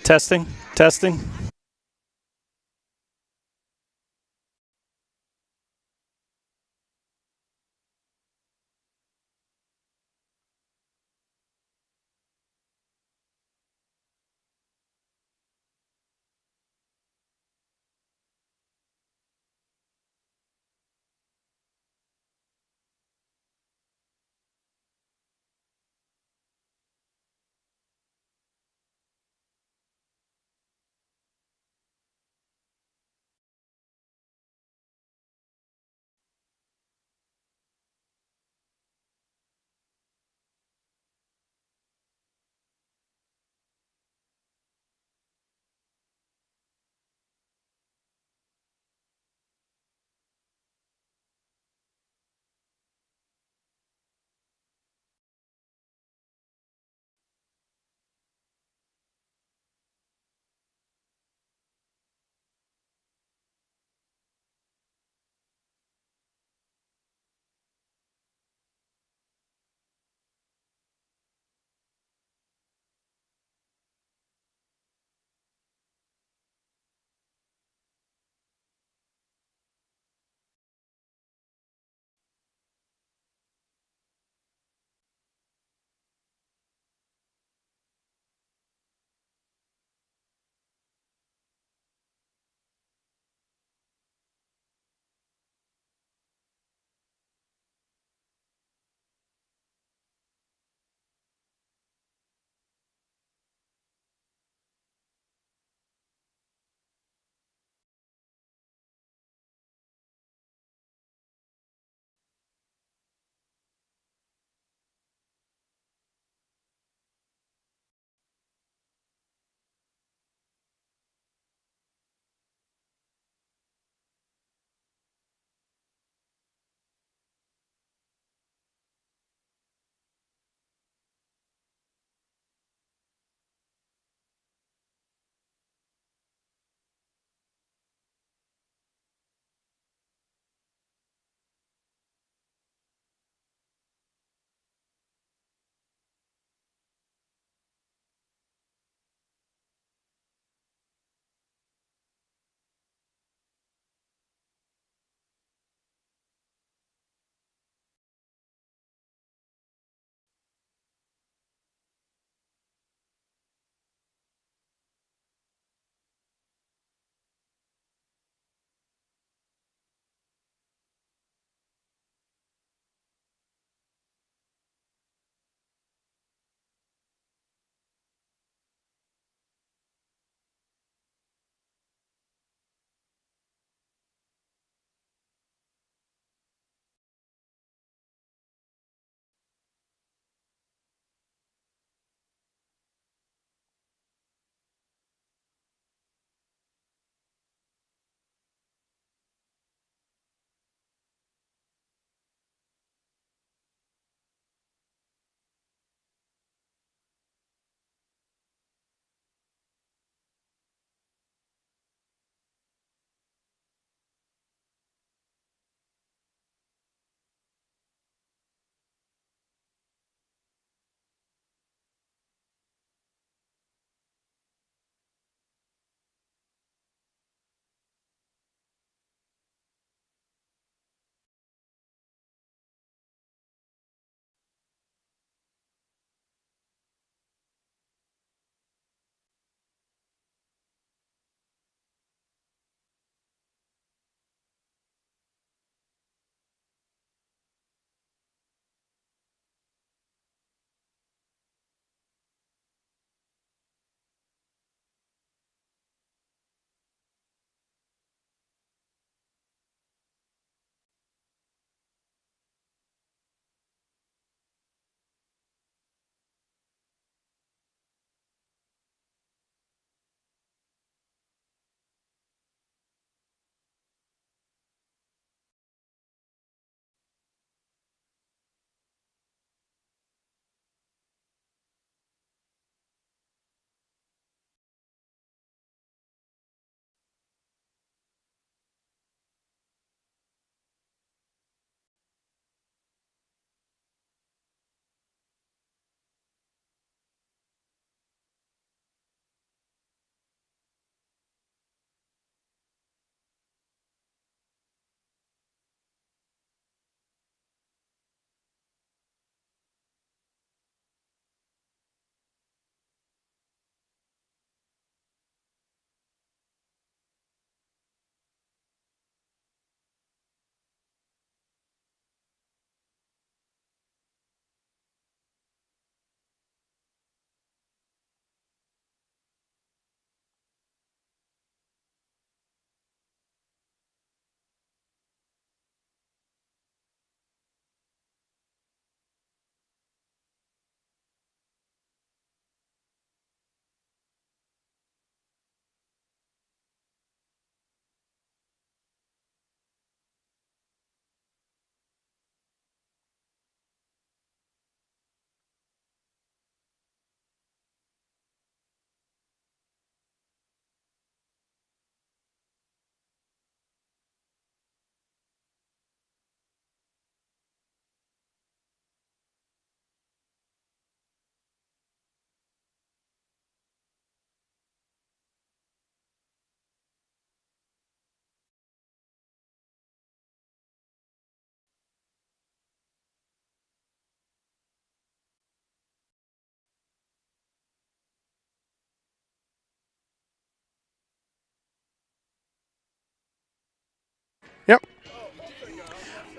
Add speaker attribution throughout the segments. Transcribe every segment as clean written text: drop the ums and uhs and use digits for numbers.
Speaker 1: Testing, testing.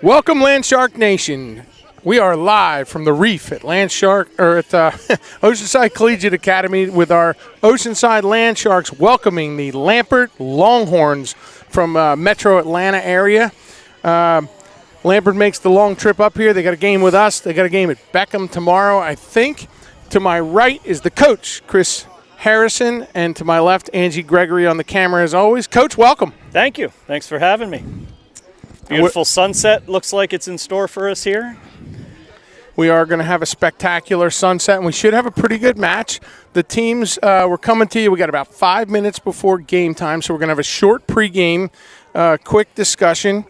Speaker 1: Welcome, Land Shark Nation. We are live from the reef at Oceanside Collegiate Academy with our Oceanside Land Sharks welcoming the Lambert Longhorns from Metro Atlanta area. Lambert makes the long trip up here. They got a game with us. They got a game at Beckham tomorrow, I think. To my right is the coach, Chris Harrison, and to my left, Angie Gregory on the camera as always. Coach, welcome.
Speaker 2: Thank you. Thanks for having me. Beautiful sunset looks like it's in store for us here.
Speaker 1: We are going to have a spectacular sunset, and we should have a pretty good match. The teams, we're coming to you. We got about 5 minutes before game time, so we're going to have a short pregame, quick discussion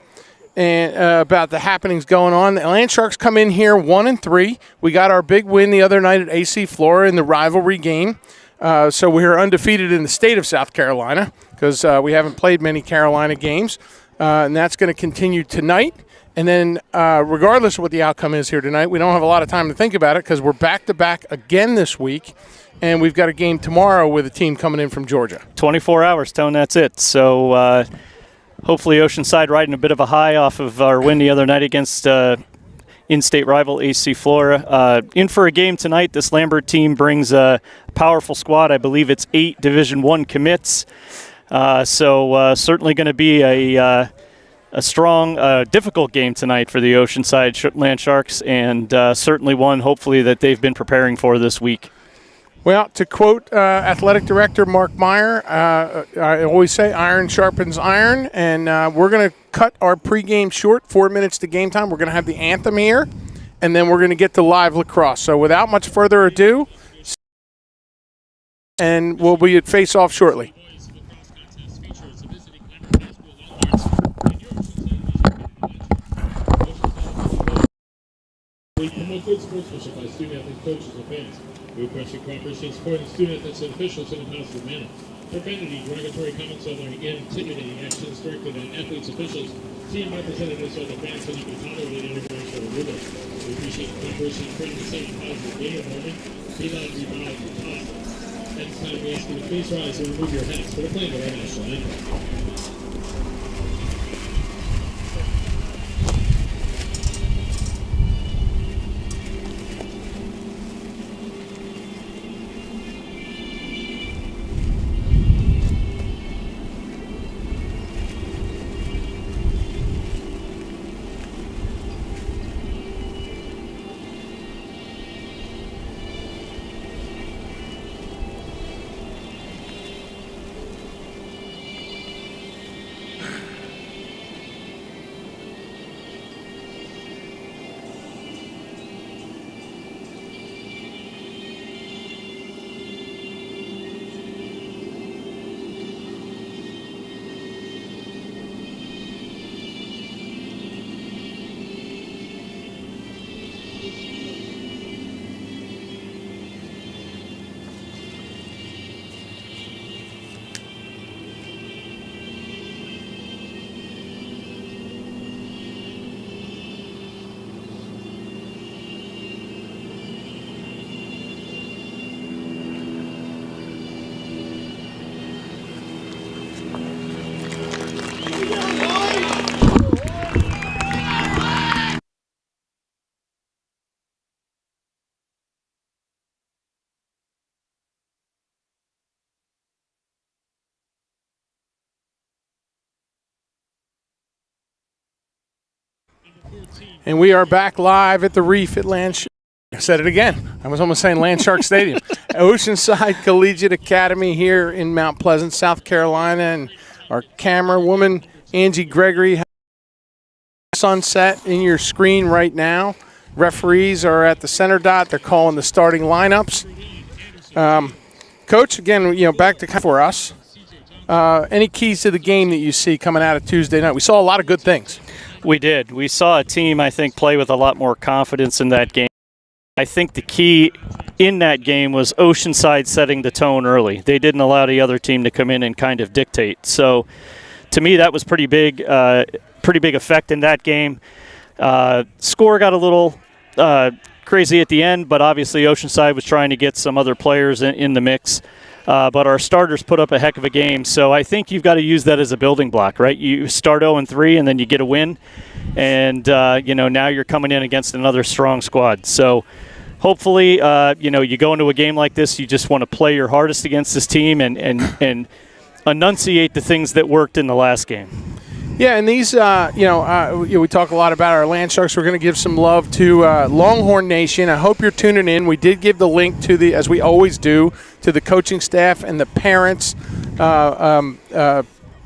Speaker 1: and about the happenings going on. The Land Sharks come in here 1-3. We got our big win the other night at AC Flora in the rivalry game. So we're undefeated in the state of South Carolina because we haven't played many Carolina games. And that's going to continue tonight. And then regardless of what the outcome is here tonight, we don't have a lot of time to think about it because we're back-to-back again this week. And we've got a game tomorrow with a team coming in from Georgia.
Speaker 2: 24 hours, Tone, that's it. So hopefully Oceanside riding a bit of a high off of our win the other night against in-state rival AC Flora. In for a game tonight, this Lambert team brings a powerful squad. I believe it's 8 Division I commits. So certainly going to be a strong, difficult game tonight for the Oceanside Land Sharks, and certainly one, hopefully, that they've been preparing for this week.
Speaker 1: Well, to quote Athletic Director Mark Meyer, I always say iron sharpens iron, and we're going to cut our pregame short, 4 minutes to game time. We're going to have the anthem here, and then we're going to get to live lacrosse. So without much further ado, and we'll be at face-off shortly.
Speaker 3: We promote good sportsmanship by student-athletes, coaches, and fans. We request your cooperation in supporting student-athletes and officials in a positive manner. Profanity, derogatory comments, other intimidating actions directed at athletes, officials, team representatives, or the fans will not be tolerated in international rules. We appreciate the cooperation in creating a safe and positive game environment. Be loud, be loud, be taught. Next time we ask you to please rise and remove your hats for the playing of our national anthem.
Speaker 1: And we are back live at the reef at Land Shark. I said it again. I was almost saying Land Shark Stadium. Oceanside Collegiate Academy here in Mount Pleasant, South Carolina. And our camera woman, Angie Gregory, has sunset in your screen right now. Referees are at the center dot. They're calling the starting lineups. Coach, again, back to for us. Any keys to the game that you see coming out of Tuesday night? We saw a lot of good things.
Speaker 2: We did. We saw a team, I think, play with a lot more confidence in that game. I think the key in that game was Oceanside setting the tone early. They didn't allow the other team to come in and kind of dictate. So, to me, that was pretty big effect in that game. Score got a little crazy at the end, but obviously Oceanside was trying to get some other players in the mix. But our starters put up a heck of a game. So I think you've got to use that as a building block, right? You start 0-3 and then you get a win. and now you're coming in against another strong squad. So hopefully, you go into a game like this, you just want to play your hardest against this team and enunciate the things that worked in the last game.
Speaker 1: Yeah, and these, we talk a lot about our Land Sharks. We're going to give some love to Longhorn Nation. I hope you're tuning in. We did give the link to as we always do, to the coaching staff and the parents.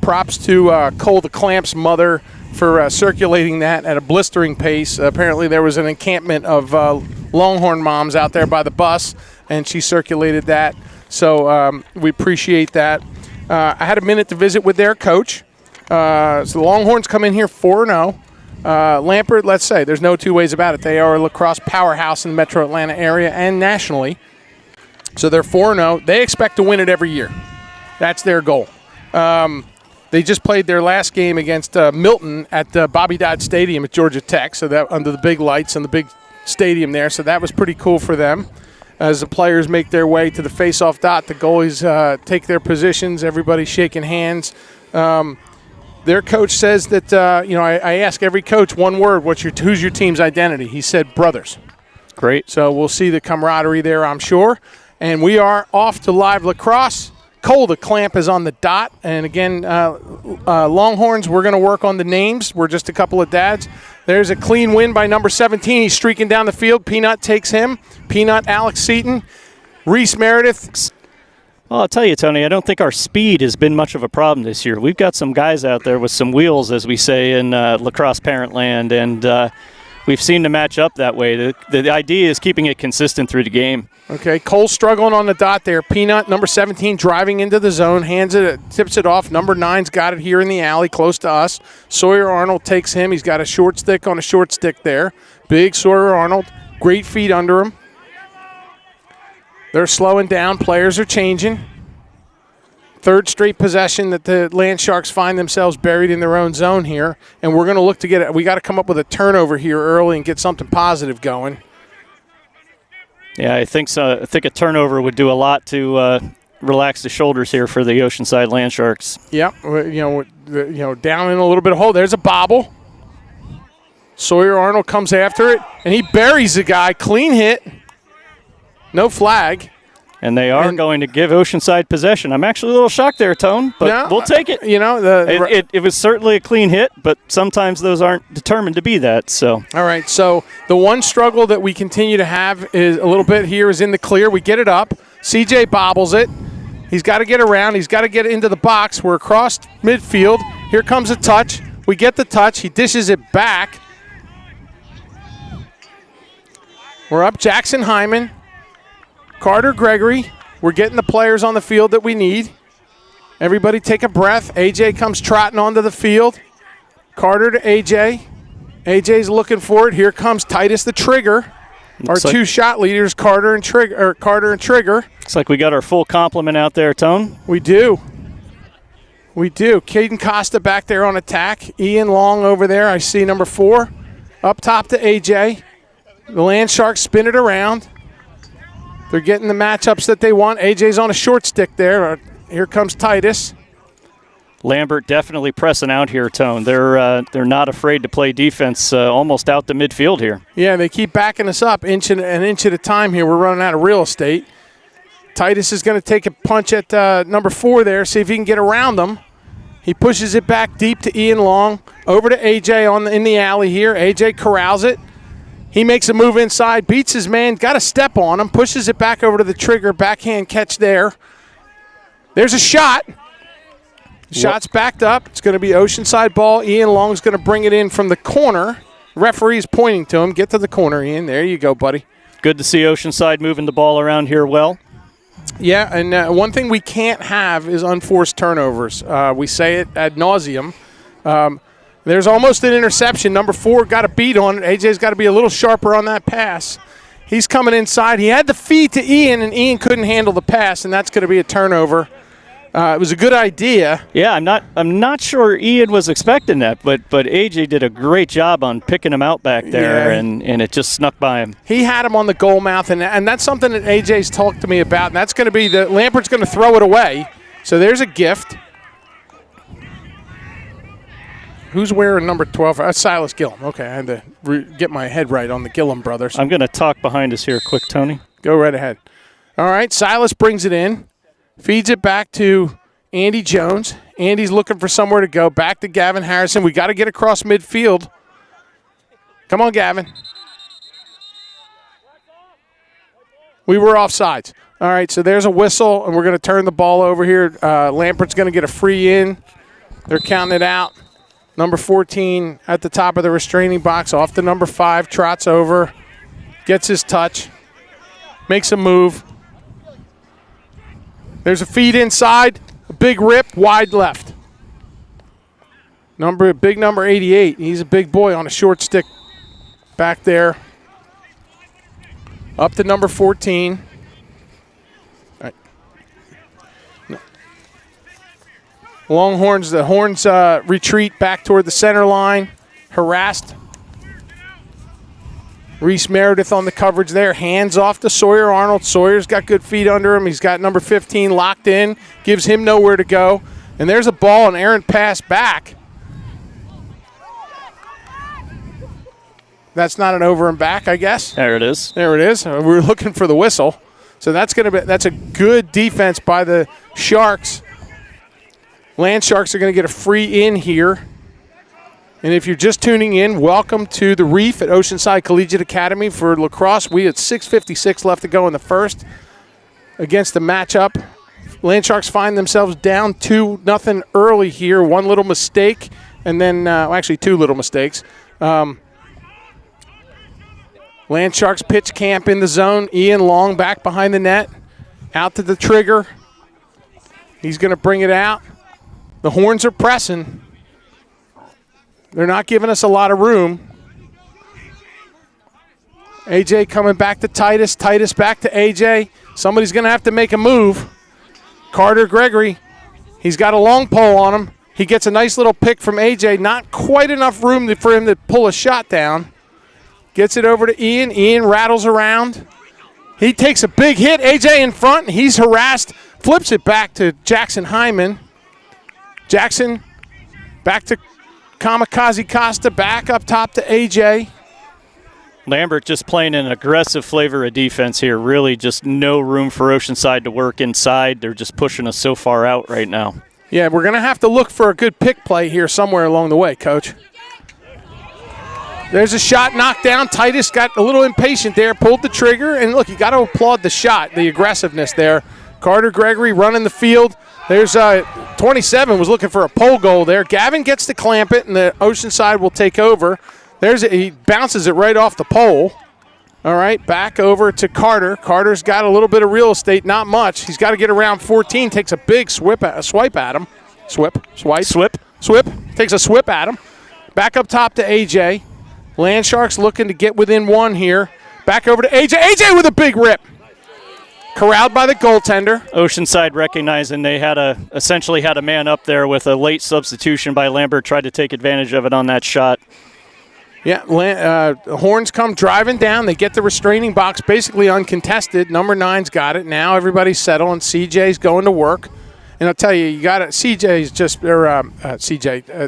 Speaker 1: Props to Cole the Clamp's mother for circulating that at a blistering pace. Apparently there was an encampment of Longhorn moms out there by the bus, and she circulated that. So we appreciate that. I had a minute to visit with their coach. So the Longhorns come in here 4-0. Lambert, let's say, there's no two ways about it. They are a lacrosse powerhouse in the metro Atlanta area and nationally. So they're 4-0. They expect to win it every year. That's their goal. They just played their last game against Milton at Bobby Dodd Stadium at Georgia Tech, so that under the big lights and the big stadium there. So that was pretty cool for them. As the players make their way to the face-off dot, the goalies take their positions. Everybody's shaking hands. Their coach says that, I ask every coach one word, who's your team's identity? He said brothers.
Speaker 2: Great.
Speaker 1: So we'll see the camaraderie there, I'm sure. And we are off to live lacrosse. Cole the Clamp is on the dot. And again, Longhorns, we're going to work on the names. We're just a couple of dads. There's a clean win by number 17. He's streaking down the field. Peanut takes him. Peanut, Alex Seaton. Reese Meredith.
Speaker 2: Well, I'll tell you, Tony, I don't think our speed has been much of a problem this year. We've got some guys out there with some wheels, as we say in lacrosse parent land, and we've seen to match up that way. The idea is keeping it consistent through the game.
Speaker 1: Okay, Cole struggling on the dot there. Peanut, number 17, driving into the zone, tips it off. Number 9's got it here in the alley, close to us. Sawyer Arnold takes him. He's got a short stick on a short stick there. Big Sawyer Arnold, great feet under him. They're slowing down. Players are changing. Third straight possession that the Land Sharks find themselves buried in their own zone here. And we're going to look to get it. We got to come up with a turnover here early and get something positive going.
Speaker 2: Yeah, I think so. I think a turnover would do a lot to relax the shoulders here for the Oceanside Land Sharks.
Speaker 1: Yep. Down in a little bit of hole. There's a bobble. Sawyer Arnold comes after it, and he buries the guy. Clean hit. No flag.
Speaker 2: And they are going to give Oceanside possession. I'm actually a little shocked there, Tone, but we'll take it. It was certainly a clean hit, but sometimes those aren't determined to be that. So
Speaker 1: all right, so the one struggle that we continue to have is a little bit here is in the clear. We get it up. CJ bobbles it. He's got to get around. He's got to get into the box. We're across midfield. Here comes a touch. We get the touch. He dishes it back. We're up Jackson Hyman. Carter Gregory, we're getting the players on the field that we need. Everybody take a breath. AJ comes trotting onto the field. Carter to AJ. AJ's looking for it. Here comes Titus the Trigger. Our two shot leaders, Carter and Trigger.
Speaker 2: Looks like we got our full complement out there, Tone.
Speaker 1: We do. Caden Costa back there on attack. Ian Long over there. I see number 4. Up top to AJ. The Land Sharks spin it around. They're getting the matchups that they want. AJ's on a short stick there. Here comes Titus.
Speaker 2: Lambert definitely pressing out here, Tone. They're not afraid to play defense almost out the midfield here.
Speaker 1: Yeah, they keep backing us up an inch at a time here. We're running out of real estate. Titus is going to take a punch at number 4 there, see if he can get around them. He pushes it back deep to Ian Long. Over to AJ in the alley here. AJ corrals it. He makes a move inside, beats his man, got a step on him, pushes it back over to the Trigger, backhand catch there. There's a shot. The shot's backed up. It's going to be Oceanside ball. Ian Long's going to bring it in from the corner. Referee's pointing to him. Get to the corner, Ian. There you go, buddy.
Speaker 2: Good to see Oceanside moving the ball around here well.
Speaker 1: Yeah, and one thing we can't have is unforced turnovers. We say it ad nauseum. There's almost an interception. Number 4 got a beat on it. AJ's got to be a little sharper on that pass. He's coming inside. He had the feed to Ian, and Ian couldn't handle the pass, and that's going to be a turnover. It was a good idea.
Speaker 2: Yeah, I'm not sure Ian was expecting that, but AJ did a great job on picking him out back there, and it just snuck by him.
Speaker 1: He had him on the goal mouth, and that's something that AJ's talked to me about, and that's going to be Lampert's going to throw it away. So there's a gift. Who's wearing number 12? Silas Gillum. Okay, I had to get my head right on the Gillum brothers.
Speaker 2: I'm going to talk behind us here quick, Tony.
Speaker 1: Go right ahead. All right, Silas brings it in, feeds it back to Andy Jones. Andy's looking for somewhere to go. Back to Gavin Harrison. We got to get across midfield. Come on, Gavin. We were offsides. All right, so there's a whistle, and we're going to turn the ball over here. Lambert's going to get a free in. They're counting it out. Number 14 at the top of the restraining box, off to number 5, trots over, gets his touch, makes a move. There's a feed inside, a big rip, wide left. Big number 88. He's a big boy on a short stick back there. Up to number 14. Longhorns, the Horns retreat back toward the center line. Harassed. Reese Meredith on the coverage there. Hands off to Sawyer Arnold. Sawyer's got good feet under him. He's got number 15 locked in. Gives him nowhere to go. And there's a ball, an errant pass back. That's not an over and back, I guess.
Speaker 2: There it is.
Speaker 1: There it is. We were looking for the whistle. So that's a good defense by the Sharks. Land Sharks are going to get a free in here. And if you're just tuning in, welcome to the Reef at Oceanside Collegiate Academy for lacrosse. We had 6:56 left to go in the first against the matchup. Land Sharks find themselves down 2-0 early here. One little mistake, and then actually 2 little mistakes. Land Sharks pitch camp in the zone. Ian Long back behind the net. Out to the trigger. He's going to bring it out. The Horns are pressing. They're not giving us a lot of room. AJ coming back to Titus. Titus back to AJ. Somebody's going to have to make a move. Carter Gregory. He's got a long pole on him. He gets a nice little pick from AJ. Not quite enough room for him to pull a shot down. Gets it over to Ian. Ian rattles around. He takes a big hit. AJ in front. He's harassed. Flips it back to Jackson Hyman. Jackson back to Kamikaze Costa. Back up top to AJ.
Speaker 2: Lambert just playing an aggressive flavor of defense here. Really just no room for Oceanside to work inside. They're just pushing us so far out right now.
Speaker 1: Yeah, we're going to have to look for a good pick play here somewhere along the way, Coach. There's a shot knocked down. Titus got a little impatient there, pulled the trigger, and look, you got to applaud the shot, the aggressiveness there. Carter Gregory running the field. There's 27 was looking for a pole goal there. Gavin gets to clamp it, and the Oceanside will take over. He bounces it right off the pole. All right, back over to Carter. Carter's got a little bit of real estate, not much. He's got to get around 14, takes a big swipe at him. Swip. Takes a swip at him. Back up top to AJ. Land Sharks looking to get within 1 here. Back over to AJ. AJ with a big rip. Corralled by the goaltender.
Speaker 2: Oceanside recognizing they essentially had a man up there with a late substitution by Lambert, tried to take advantage of it on that shot.
Speaker 1: Yeah, Horns come driving down. They get the restraining box basically uncontested. Number 9's got it. Now everybody's settling. CJ's going to work. And I'll tell you, you got to, CJ's just,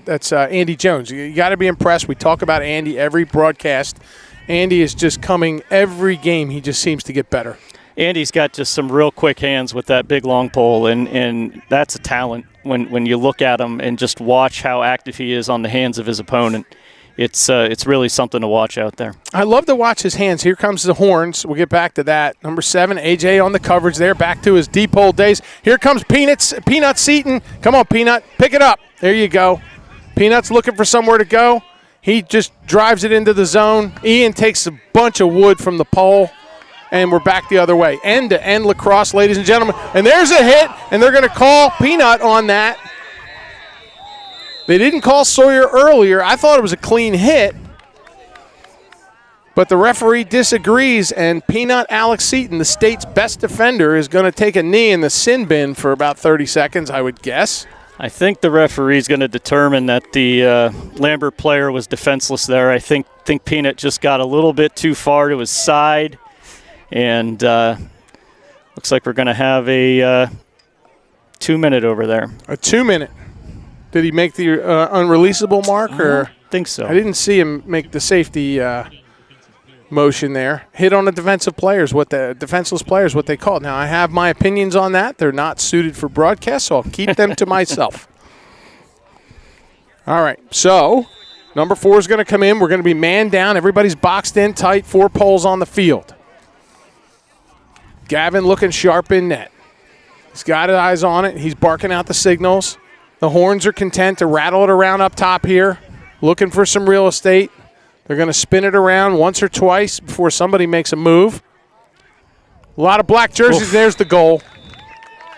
Speaker 1: that's Andy Jones. You got to be impressed. We talk about Andy every broadcast. Andy is just coming every game. He just seems to get better.
Speaker 2: Andy's got just some real quick hands with that big long pole, and that's a talent when you look at him and just watch how active he is on the hands of his opponent. It's really something to watch out there. I
Speaker 1: love to watch his hands. Here comes the Horns. We'll get back to that. Number 7, AJ on the coverage there, back to his deep hole days. Here comes Peanut Seaton. Come on, Peanut. Pick it up. There you go. Peanut's looking for somewhere to go. He just drives it into the zone. Ian takes a bunch of wood from the pole, and we're back the other way. End-to-end lacrosse, ladies and gentlemen. And there's a hit, and they're going to call Peanut on that. They didn't call Sawyer earlier. I thought it was a clean hit. But the referee disagrees, and Peanut Alex Seaton, the state's best defender, is going to take a knee in the sin bin for about 30 seconds, I would guess.
Speaker 2: I think the referee is going to determine that the Lambert player was defenseless there. I think Peanut just got a little bit too far to his side, and looks like we're going to have a 2-minute over there.
Speaker 1: A 2-minute. Did he make the unreleasable mark? Or
Speaker 2: I think so.
Speaker 1: I didn't see him make the safety motion there. Hit on the defenseless players, what they call it. Now, I have my opinions on that. They're not suited for broadcast, so I'll keep them to myself. All right, so number 4 is going to come in. We're going to be man down. Everybody's boxed in tight, 4 poles on the field. Gavin looking sharp in net. He's got his eyes on it. He's barking out the signals. The horns are content to rattle it around up top here, looking for some real estate. They're going to spin it around once or twice before somebody makes a move. A lot of black jerseys. Oof. There's the goal.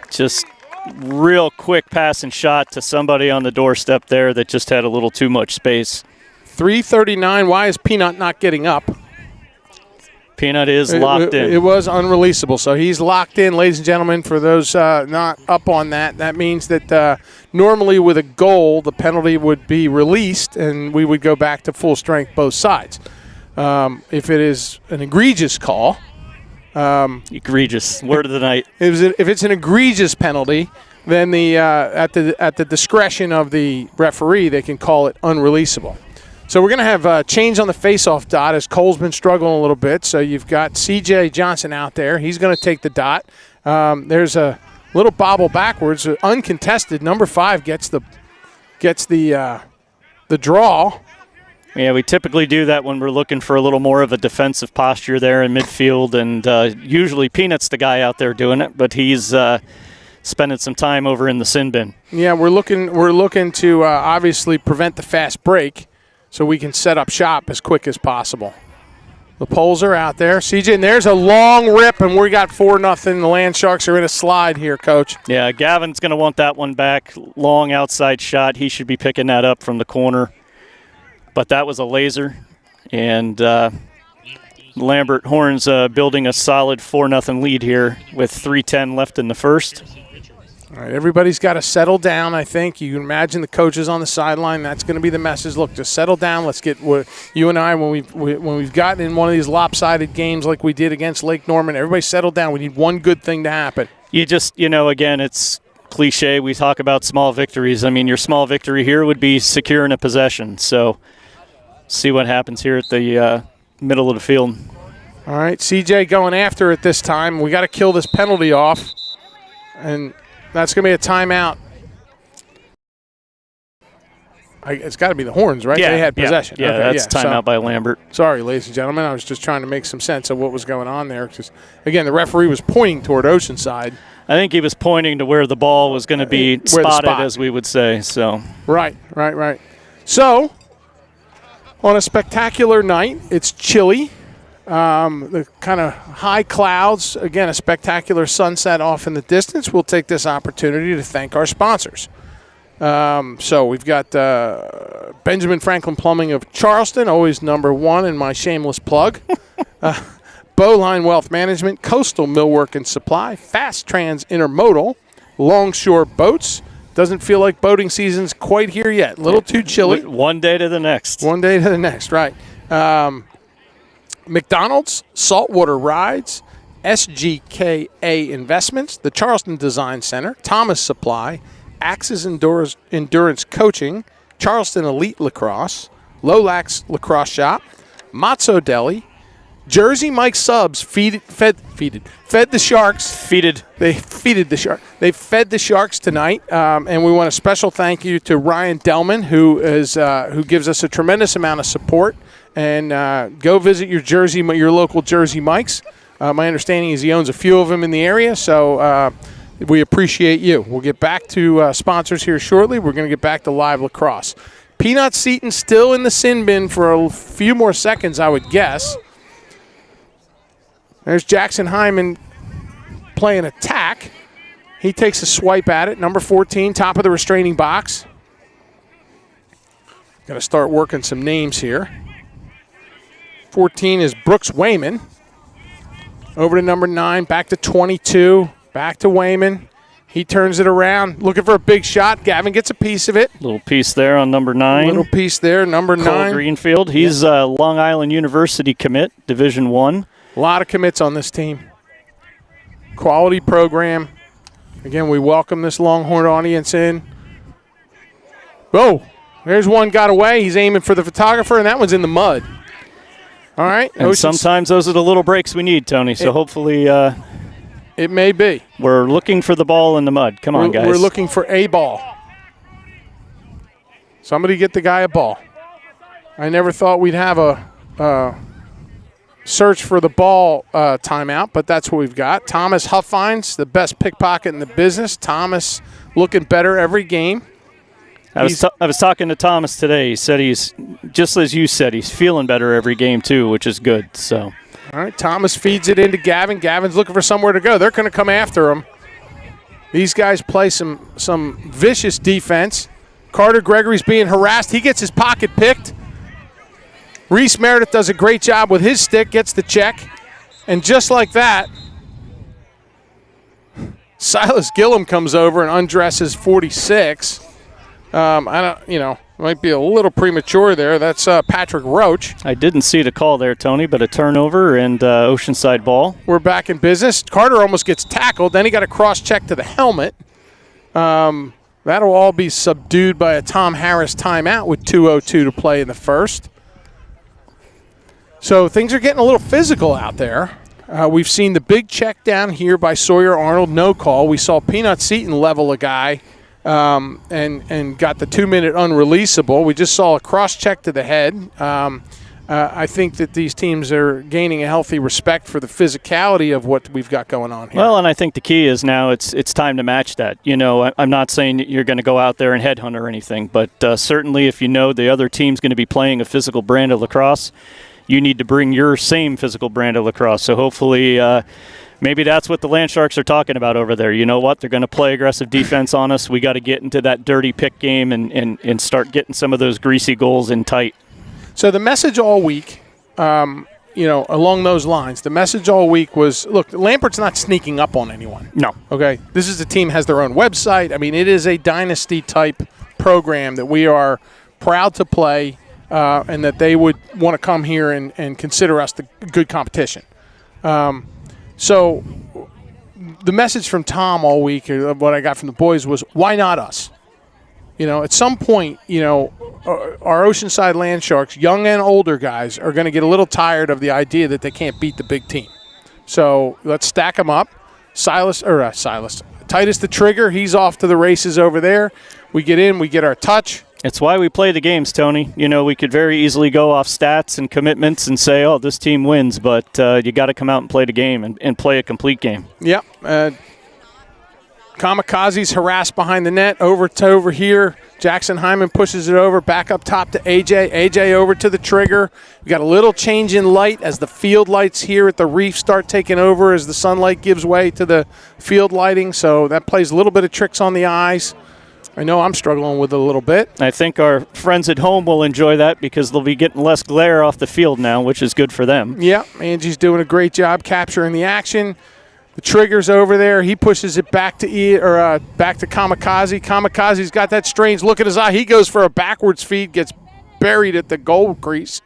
Speaker 2: Just real quick pass and shot to somebody on the doorstep there that just had a little too much space.
Speaker 1: 3:39. Why is Peanut not getting up?
Speaker 2: Peanut is locked in.
Speaker 1: It was unreleasable, so he's locked in, ladies and gentlemen. For those not up on that, that means that normally with a goal, the penalty would be released, and we would go back to full strength both sides. If it is an egregious call,
Speaker 2: egregious word of the night.
Speaker 1: If it's an egregious penalty, then at the discretion of the referee, they can call it unreleasable. So we're going to have change on the face-off dot as Cole's been struggling a little bit. So you've got C.J. Johnson out there. He's going to take the dot. There's a little bobble backwards, uncontested. Number 5 gets the draw.
Speaker 2: Yeah, we typically do that when we're looking for a little more of a defensive posture there in midfield, and usually Peanut's the guy out there doing it, but he's spending some time over in the sin bin.
Speaker 1: Yeah, we're looking to obviously prevent the fast break, so we can set up shop as quick as possible. The poles are out there. CJ, and there's a long rip, and we got 4-0. The Land Sharks are in a slide here, Coach.
Speaker 2: Yeah, Gavin's going to want that one back. Long outside shot. He should be picking that up from the corner. But that was a laser, and Lambert Horns building a solid 4-0 lead here with 3:10 left in the first.
Speaker 1: All right, everybody's got to settle down, I think. You can imagine the coaches on the sideline. That's going to be the message. Look, just settle down. Let's get you and I, when we've gotten in one of these lopsided games like we did against Lake Norman, everybody settle down. We need one good thing to happen.
Speaker 2: Again, it's cliche. We talk about small victories. I mean, your small victory here would be securing a possession. So see what happens here at the middle of the field.
Speaker 1: All right, CJ going after it this time. We got to kill this penalty off, and that's going to be a timeout. It's got to be the Horns, right?
Speaker 2: Yeah,
Speaker 1: they had possession.
Speaker 2: Yeah,
Speaker 1: okay,
Speaker 2: that's timeout by Lambert.
Speaker 1: Sorry, ladies and gentlemen. I was just trying to make some sense of what was going on there. Because, again, the referee was pointing toward Oceanside.
Speaker 2: I think he was pointing to where the ball was going to be spotted, as we would say. So
Speaker 1: Right. So, on a spectacular night, it's chilly. The kind of high clouds, again, a spectacular sunset off in the distance. We'll take this opportunity to thank our sponsors. So we've got Benjamin Franklin Plumbing of Charleston, always number 1 in my shameless plug. Bowline Wealth Management, Coastal Millwork and Supply, Fast Trans Intermodal, Longshore Boats. Doesn't feel like boating season's quite here yet. A little too chilly.
Speaker 2: One day to the next.
Speaker 1: One day to the next, right. McDonald's, Saltwater Rides, SGKA Investments, the Charleston Design Center, Thomas Supply, Axis Endurance Coaching, Charleston Elite Lacrosse, Lolax Lacrosse Shop, Matzo Deli, Jersey Mike Subs fed the Sharks. They feeded the Sharks. They fed the Sharks tonight, and we want a special thank you to Ryan Delman, who gives us a tremendous amount of support. And go visit your local Jersey Mike's. My understanding is he owns a few of them in the area, so we appreciate you. We'll get back to sponsors here shortly. We're going to get back to live lacrosse. Peanut Seaton still in the sin bin for a few more seconds, I would guess. There's Jackson Hyman playing attack. He takes a swipe at it. Number 14, top of the restraining box. Got to start working some names here. 14 is Brooks Wayman. Over to number 9, back to 22, back to Wayman. He turns it around, looking for a big shot. Gavin gets a piece of it.
Speaker 2: Little piece there on number 9.
Speaker 1: Little piece there, number 9.
Speaker 2: Cole Greenfield. He's a Long Island University commit, Division I.
Speaker 1: A lot of commits on this team. Quality program. Again, we welcome this Longhorn audience in. Oh, there's one got away. He's aiming for the photographer, and that one's in the mud. All right.
Speaker 2: And sometimes those are the little breaks we need, Tony. So hopefully
Speaker 1: it may be.
Speaker 2: We're looking for the ball in the mud. Come on, guys.
Speaker 1: We're looking for a ball. Somebody get the guy a ball. I never thought we'd have a search for the ball timeout, but that's what we've got. Thomas Huffines, the best pickpocket in the business. Thomas looking better every game.
Speaker 2: I was talking to Thomas today. He said he's, just as you said, he's feeling better every game too, which is good. So,
Speaker 1: all right, Thomas feeds it into Gavin. Gavin's looking for somewhere to go. They're going to come after him. These guys play some vicious defense. Carter Gregory's being harassed. He gets his pocket picked. Reese Meredith does a great job with his stick, gets the check. And just like that, Silas Gillum comes over and undresses 46. Might be a little premature there. That's Patrick Roach.
Speaker 2: I didn't see the call there, Tony, but a turnover and Oceanside ball.
Speaker 1: We're back in business. Carter almost gets tackled. Then he got a cross-check to the helmet. That'll all be subdued by a Tom Harris timeout with 2:02 to play in the first. So things are getting a little physical out there. We've seen the big check down here by Sawyer Arnold, no call. We saw Peanut Seaton level a guy and got the 2-minute unreleasable. We just saw a cross-check to the head. I think that these teams are gaining a healthy respect for the physicality of what we've got going on here.
Speaker 2: Well, and I think the key is now it's time to match that. You know, I'm not saying that you're going to go out there and headhunt or anything, but certainly if you know the other team's going to be playing a physical brand of lacrosse, you need to bring your same physical brand of lacrosse. So hopefully maybe that's what the Land Sharks are talking about over there. You know what? They're going to play aggressive defense on us. We got to get into that dirty pick game and start getting some of those greasy goals in tight.
Speaker 1: So the message all week, along those lines, the message all week was, look, Lambert's not sneaking up on anyone.
Speaker 2: No.
Speaker 1: Okay? This is a team has their own website. I mean, it is a dynasty-type program that we are proud to play and that they would want to come here and consider us the good competition. So the message from Tom all week, what I got from the boys was, why not us? You know, at some point, our Oceanside Land Sharks, young and older guys, are going to get a little tired of the idea that they can't beat the big team. So let's stack them up. Titus the Trigger, he's off to the races over there. We get in, we get our touch.
Speaker 2: It's why we play the games, Tony. You know, we could very easily go off stats and commitments and say, oh, this team wins, but you got to come out and play the game and play a complete game.
Speaker 1: Yep. Kamikaze's harassed behind the net, over here. Jackson Hyman pushes it over, back up top to AJ. AJ over to the Trigger. We got a little change in light as the field lights here at the reef start taking over as the sunlight gives way to the field lighting. So that plays a little bit of tricks on the eyes. I know I'm struggling with it a little bit.
Speaker 2: I think our friends at home will enjoy that because they'll be getting less glare off the field now, which is good for them.
Speaker 1: Yeah, Angie's doing a great job capturing the action. The Trigger's over there. He pushes it back to Kamikaze. Kamikaze's got that strange look at his eye. He goes for a backwards feed, gets buried at the goal crease.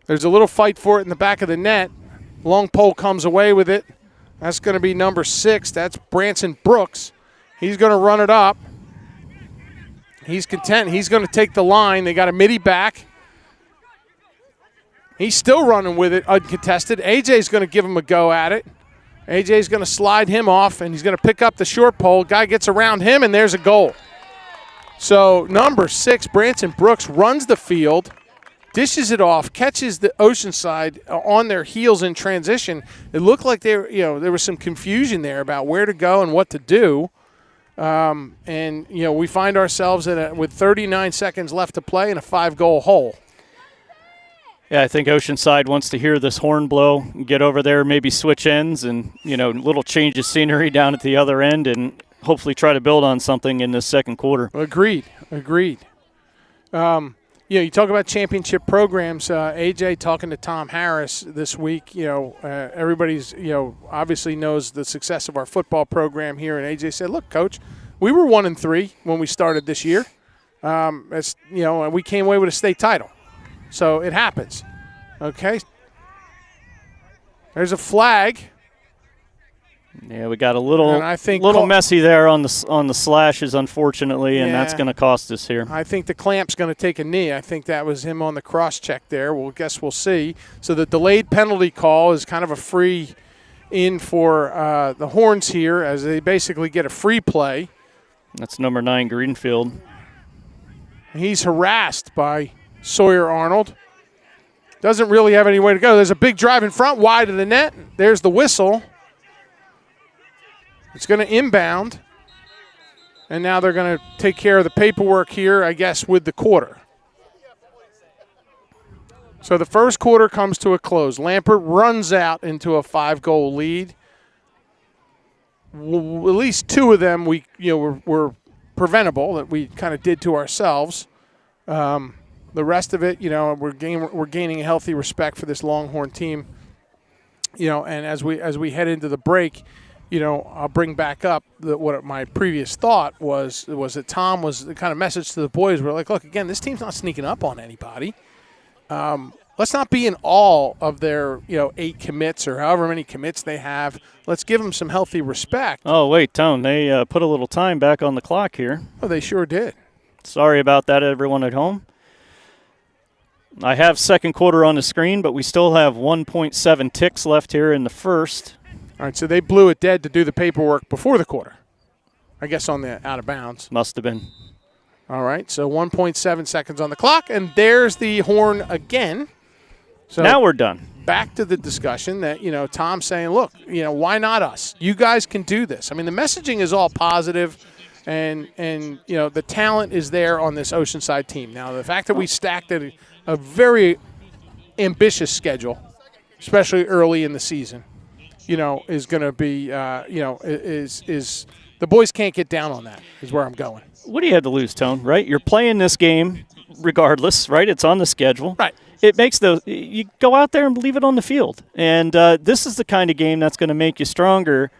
Speaker 1: There's a little fight for it in the back of the net. Long pole comes away with it. That's going to be number 6. That's Branson Brooks. He's going to run it up. He's content. He's going to take the line. They got a midi back. He's still running with it uncontested. AJ's going to give him a go at it. AJ's going to slide him off, and he's going to pick up the short pole. Guy gets around him, and there's a goal. So number 6, Branson Brooks, runs the field, dishes it off, catches the Oceanside on their heels in transition. It looked like there was some confusion there about where to go and what to do. We find ourselves with 39 seconds left to play in a 5-goal hole.
Speaker 2: Yeah, I think Oceanside wants to hear this horn blow, get over there, maybe switch ends, and little change of scenery down at the other end, and hopefully try to build on something in this second quarter.
Speaker 1: Agreed. You talk about championship programs. AJ talking to Tom Harris this week. Everybody's obviously knows the success of our football program here, and AJ said, "Look, Coach, we were 1-3 when we started this year. And we came away with a state title." So it happens. Okay. There's a flag.
Speaker 2: Yeah, we got a little
Speaker 1: And I think
Speaker 2: messy there on the slashes, unfortunately, and that's going to cost us here.
Speaker 1: I think the clamp's going to take a knee. I think that was him on the cross check there. We'll see. So the delayed penalty call is kind of a free in for the Horns here, as they basically get a free play.
Speaker 2: That's number 9, Greenfield.
Speaker 1: He's harassed by Sawyer Arnold. Doesn't really have any way to go. There's a big drive in front, wide of the net. There's the whistle. It's going to inbound. And now they're going to take care of the paperwork here, I guess, with the quarter. So the first quarter comes to a close. Lambert runs out into a 5-goal lead. At least 2 of them were preventable that we kind of did to ourselves. The rest of it, we're gaining a healthy respect for this Longhorn team. And as we head into the break, I'll bring back up what my previous thought was that Tom was the kind of message to the boys. We're like, look, again, this team's not sneaking up on anybody. Let's not be in awe of their 8 commits or however many commits they have. Let's give them some healthy respect.
Speaker 2: Oh, wait, Tone, they put a little time back on the clock here.
Speaker 1: Oh, they sure did.
Speaker 2: Sorry about that, everyone at home. I have second quarter on the screen, but we still have 1.7 ticks left here in the first.
Speaker 1: All right, so they blew it dead to do the paperwork before the quarter. I guess on the out of bounds.
Speaker 2: Must have been.
Speaker 1: All right, so 1.7 seconds on the clock, and there's the horn again. So
Speaker 2: now we're done.
Speaker 1: Back to the discussion that, Tom's saying, look, why not us? You guys can do this. I mean, the messaging is all positive, and the talent is there on this Oceanside team. Now, the fact that we stacked a very ambitious schedule, especially early in the season, is going to be, is the boys can't get down on that is where I'm going.
Speaker 2: What do you have to lose, Tone, right? You're playing this game regardless, right? It's on the schedule.
Speaker 1: Right.
Speaker 2: It makes you go out there and leave it on the field. And this is the kind of game that's going to make you stronger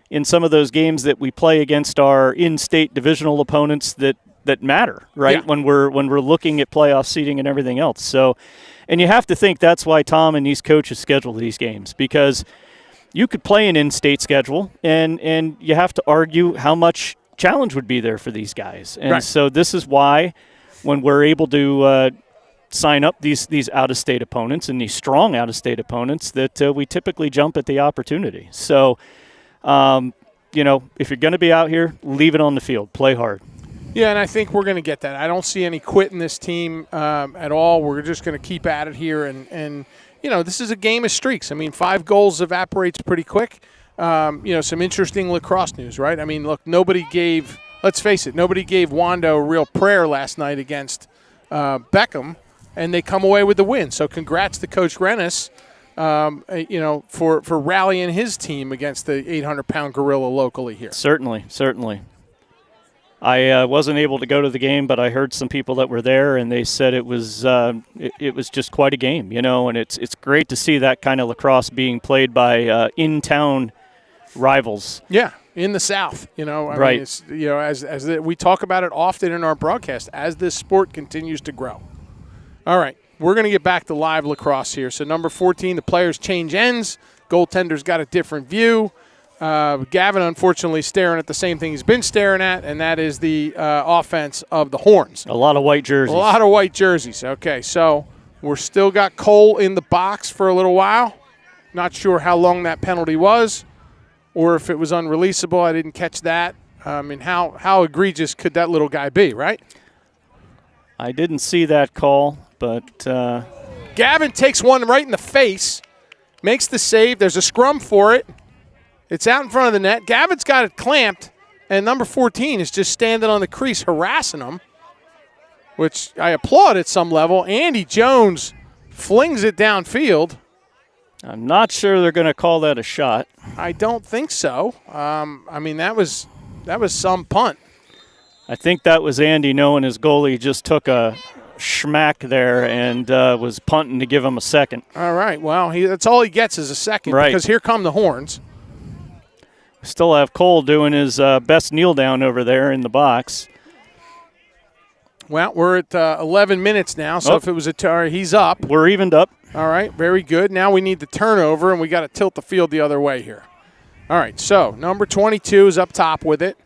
Speaker 2: in some of those games that we play against our in-state divisional opponents that matter, right?
Speaker 1: Yeah.
Speaker 2: When we're looking at playoff seeding and everything else. So, and you have to think that's why Tom and these coaches schedule these games, because you could play an in-state schedule and you have to argue how much challenge would be there for these guys. And
Speaker 1: right.
Speaker 2: So this is why when we're able to sign up these out-of-state opponents and these strong out-of-state opponents that we typically jump at the opportunity. So, if you're going to be out here, leave it on the field. Play hard.
Speaker 1: Yeah, and I think we're going to get that. I don't see any quit in this team at all. We're just going to keep at it here. And this is a game of streaks. I mean, 5 goals evaporates pretty quick. Some interesting lacrosse news, right? I mean, look, let's face it, nobody gave Wando a real prayer last night against Beckham, and they come away with the win. So congrats to Coach Rennis, for rallying his team against the 800-pound gorilla locally here.
Speaker 2: Certainly. I wasn't able to go to the game, but I heard some people that were there, and they said it was just quite a game, and it's great to see that kind of lacrosse being played by in-town rivals.
Speaker 1: Yeah, in the South,
Speaker 2: right.
Speaker 1: mean, it's, as we talk about it often in our broadcast, as this sport continues to grow. All right, we're going to get back to live lacrosse here. So number 14, the players change ends. Goaltender's got a different view. Gavin, unfortunately, staring at the same thing he's been staring at, and that is the offense of the Horns.
Speaker 2: A lot of white jerseys.
Speaker 1: Okay, so we're still got Cole in the box for a little while. Not sure how long that penalty was or if it was unreleasable. I didn't catch that. How egregious could that little guy be, right?
Speaker 2: I didn't see that call, but
Speaker 1: Gavin takes one right in the face, makes the save. There's a scrum for it. It's out in front of the net. Gavin's got it clamped, and number 14 is just standing on the crease harassing him, which I applaud at some level. Andy Jones flings it downfield.
Speaker 2: I'm not sure they're going to call that a shot.
Speaker 1: I don't think so. That was some punt.
Speaker 2: I think that was Andy knowing his goalie just took a schmack there and was punting to give him a second.
Speaker 1: All right. Well, that's all he gets is a second,
Speaker 2: right,
Speaker 1: because here come the Horns.
Speaker 2: Still have Cole doing his best kneel down over there in the box.
Speaker 1: Well, we're at 11 minutes now, so if it was he's up.
Speaker 2: We're evened up.
Speaker 1: All right, very good. Now we need the turnover, and we got to tilt the field the other way here. All right, so number 22 is up top with it.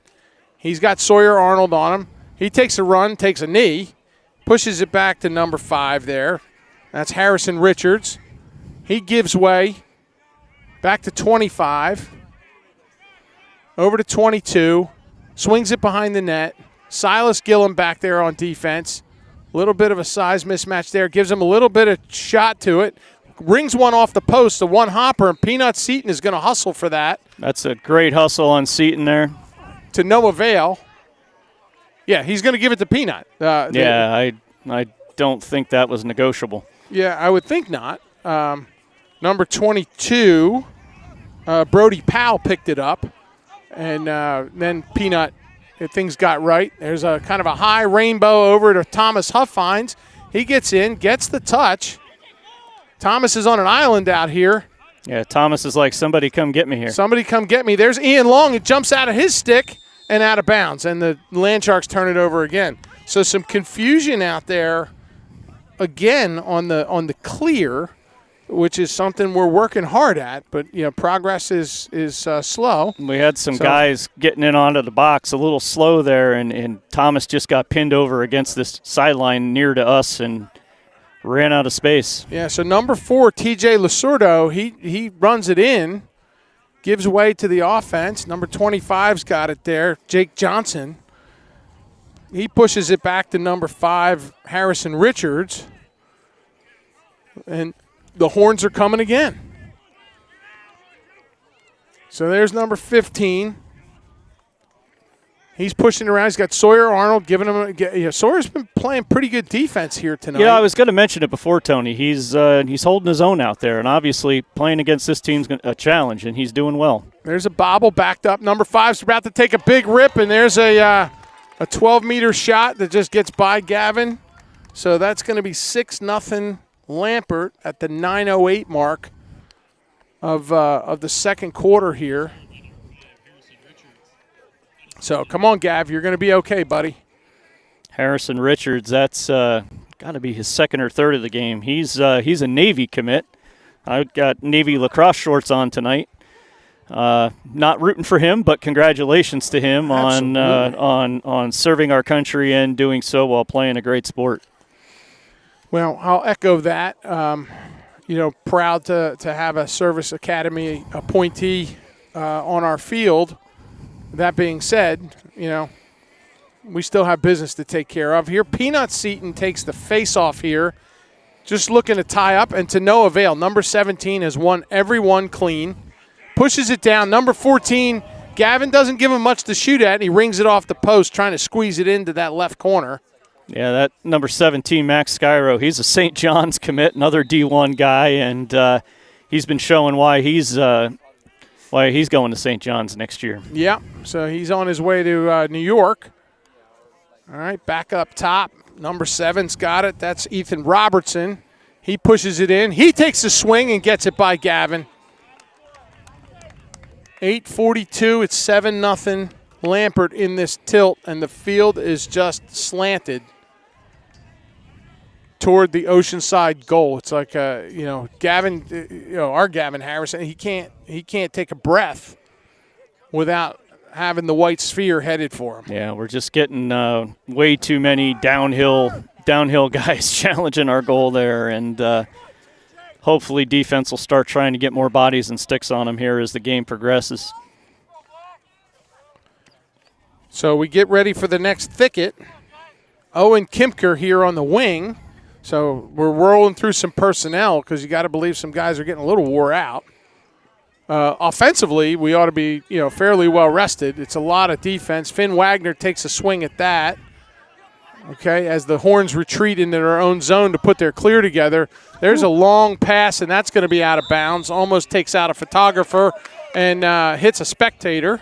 Speaker 1: He's got Sawyer Arnold on him. He takes a run, takes a knee, pushes it back to number 5 there. That's Harrison Richards. He gives way back to 25. Over to 22. Swings it behind the net. Silas Gillum back there on defense. A little bit of a size mismatch there. Gives him a little bit of shot to it. Rings one off the post, the one hopper, and Peanut Seaton is going to hustle for that.
Speaker 2: That's a great hustle on Seaton there.
Speaker 1: To no avail. Yeah, he's going to give it to Peanut.
Speaker 2: I don't think that was negotiable.
Speaker 1: Yeah, I would think not. Number 22, Brody Powell picked it up. And then Peanut, things got right. There's a kind of a high rainbow over to Thomas Huffines. He gets in, gets the touch. Thomas is on an island out here.
Speaker 2: Yeah, Thomas is like, somebody come get me here.
Speaker 1: Somebody come get me. There's Ian Long. It jumps out of his stick and out of bounds. And the Land Sharks turn it over again. So some confusion out there again on the clear, which is something we're working hard at, but progress is slow.
Speaker 2: We had some guys getting in onto the box a little slow there, and Thomas just got pinned over against this sideline near to us and ran out of space.
Speaker 1: Yeah, so number 4, TJ Lasurdo, he runs it in, gives way to the offense. Number 25's got it there, Jake Johnson. He pushes it back to number 5, Harrison Richards. And the horns are coming again. So there's number 15. He's pushing around. He's got Sawyer Arnold giving him Sawyer's been playing pretty good defense here tonight.
Speaker 2: Yeah, I was going to mention it before, Tony. He's holding his own out there, and obviously playing against this team's a challenge, and he's doing well.
Speaker 1: There's a bobble backed up. Number 5's about to take a big rip, and there's a 12-meter shot that just gets by Gavin. So that's going to be 6-0 Lambert at the 9:08 mark of the second quarter here. So come on, Gav, you're going to be okay, buddy.
Speaker 2: Harrison Richards, that's got to be his second or third of the game. He's a Navy commit. I've got Navy lacrosse shorts on tonight. Not rooting for him, but congratulations to him on serving our country and doing so while playing a great sport.
Speaker 1: Well, I'll echo that. Proud to have a Service Academy appointee on our field. That being said, we still have business to take care of here. Peanut Seaton takes the face-off here, just looking to tie up, and to no avail. Number 17 has won every one clean. Pushes it down. Number 14, Gavin doesn't give him much to shoot at, and he rings it off the post, trying to squeeze it into that left corner.
Speaker 2: Yeah, that number 17, Max Skyro, he's a St. John's commit, another D1 guy, and he's been showing why he's going to St. John's next year.
Speaker 1: Yeah, so he's on his way to New York. All right, back up top. Number 7's got it. That's Ethan Robertson. He pushes it in. He takes a swing and gets it by Gavin. 8:42, it's 7-0 Lambert in this tilt, and the field is just slanted toward the Oceanside goal. It's like Gavin, our Gavin Harrison, he can't take a breath without having the white sphere headed for him.
Speaker 2: Yeah, we're just getting way too many downhill guys challenging our goal there, and hopefully defense will start trying to get more bodies and sticks on them here as the game progresses.
Speaker 1: So we get ready for the next thicket. Owen Kempker here on the wing. So we're rolling through some personnel because you got to believe some guys are getting a little wore out. Offensively, we ought to be fairly well rested. It's a lot of defense. Finn Wagner takes a swing at that. Okay, as the Horns retreat into their own zone to put their clear together. There's a long pass, and that's going to be out of bounds. Almost takes out a photographer and hits a spectator.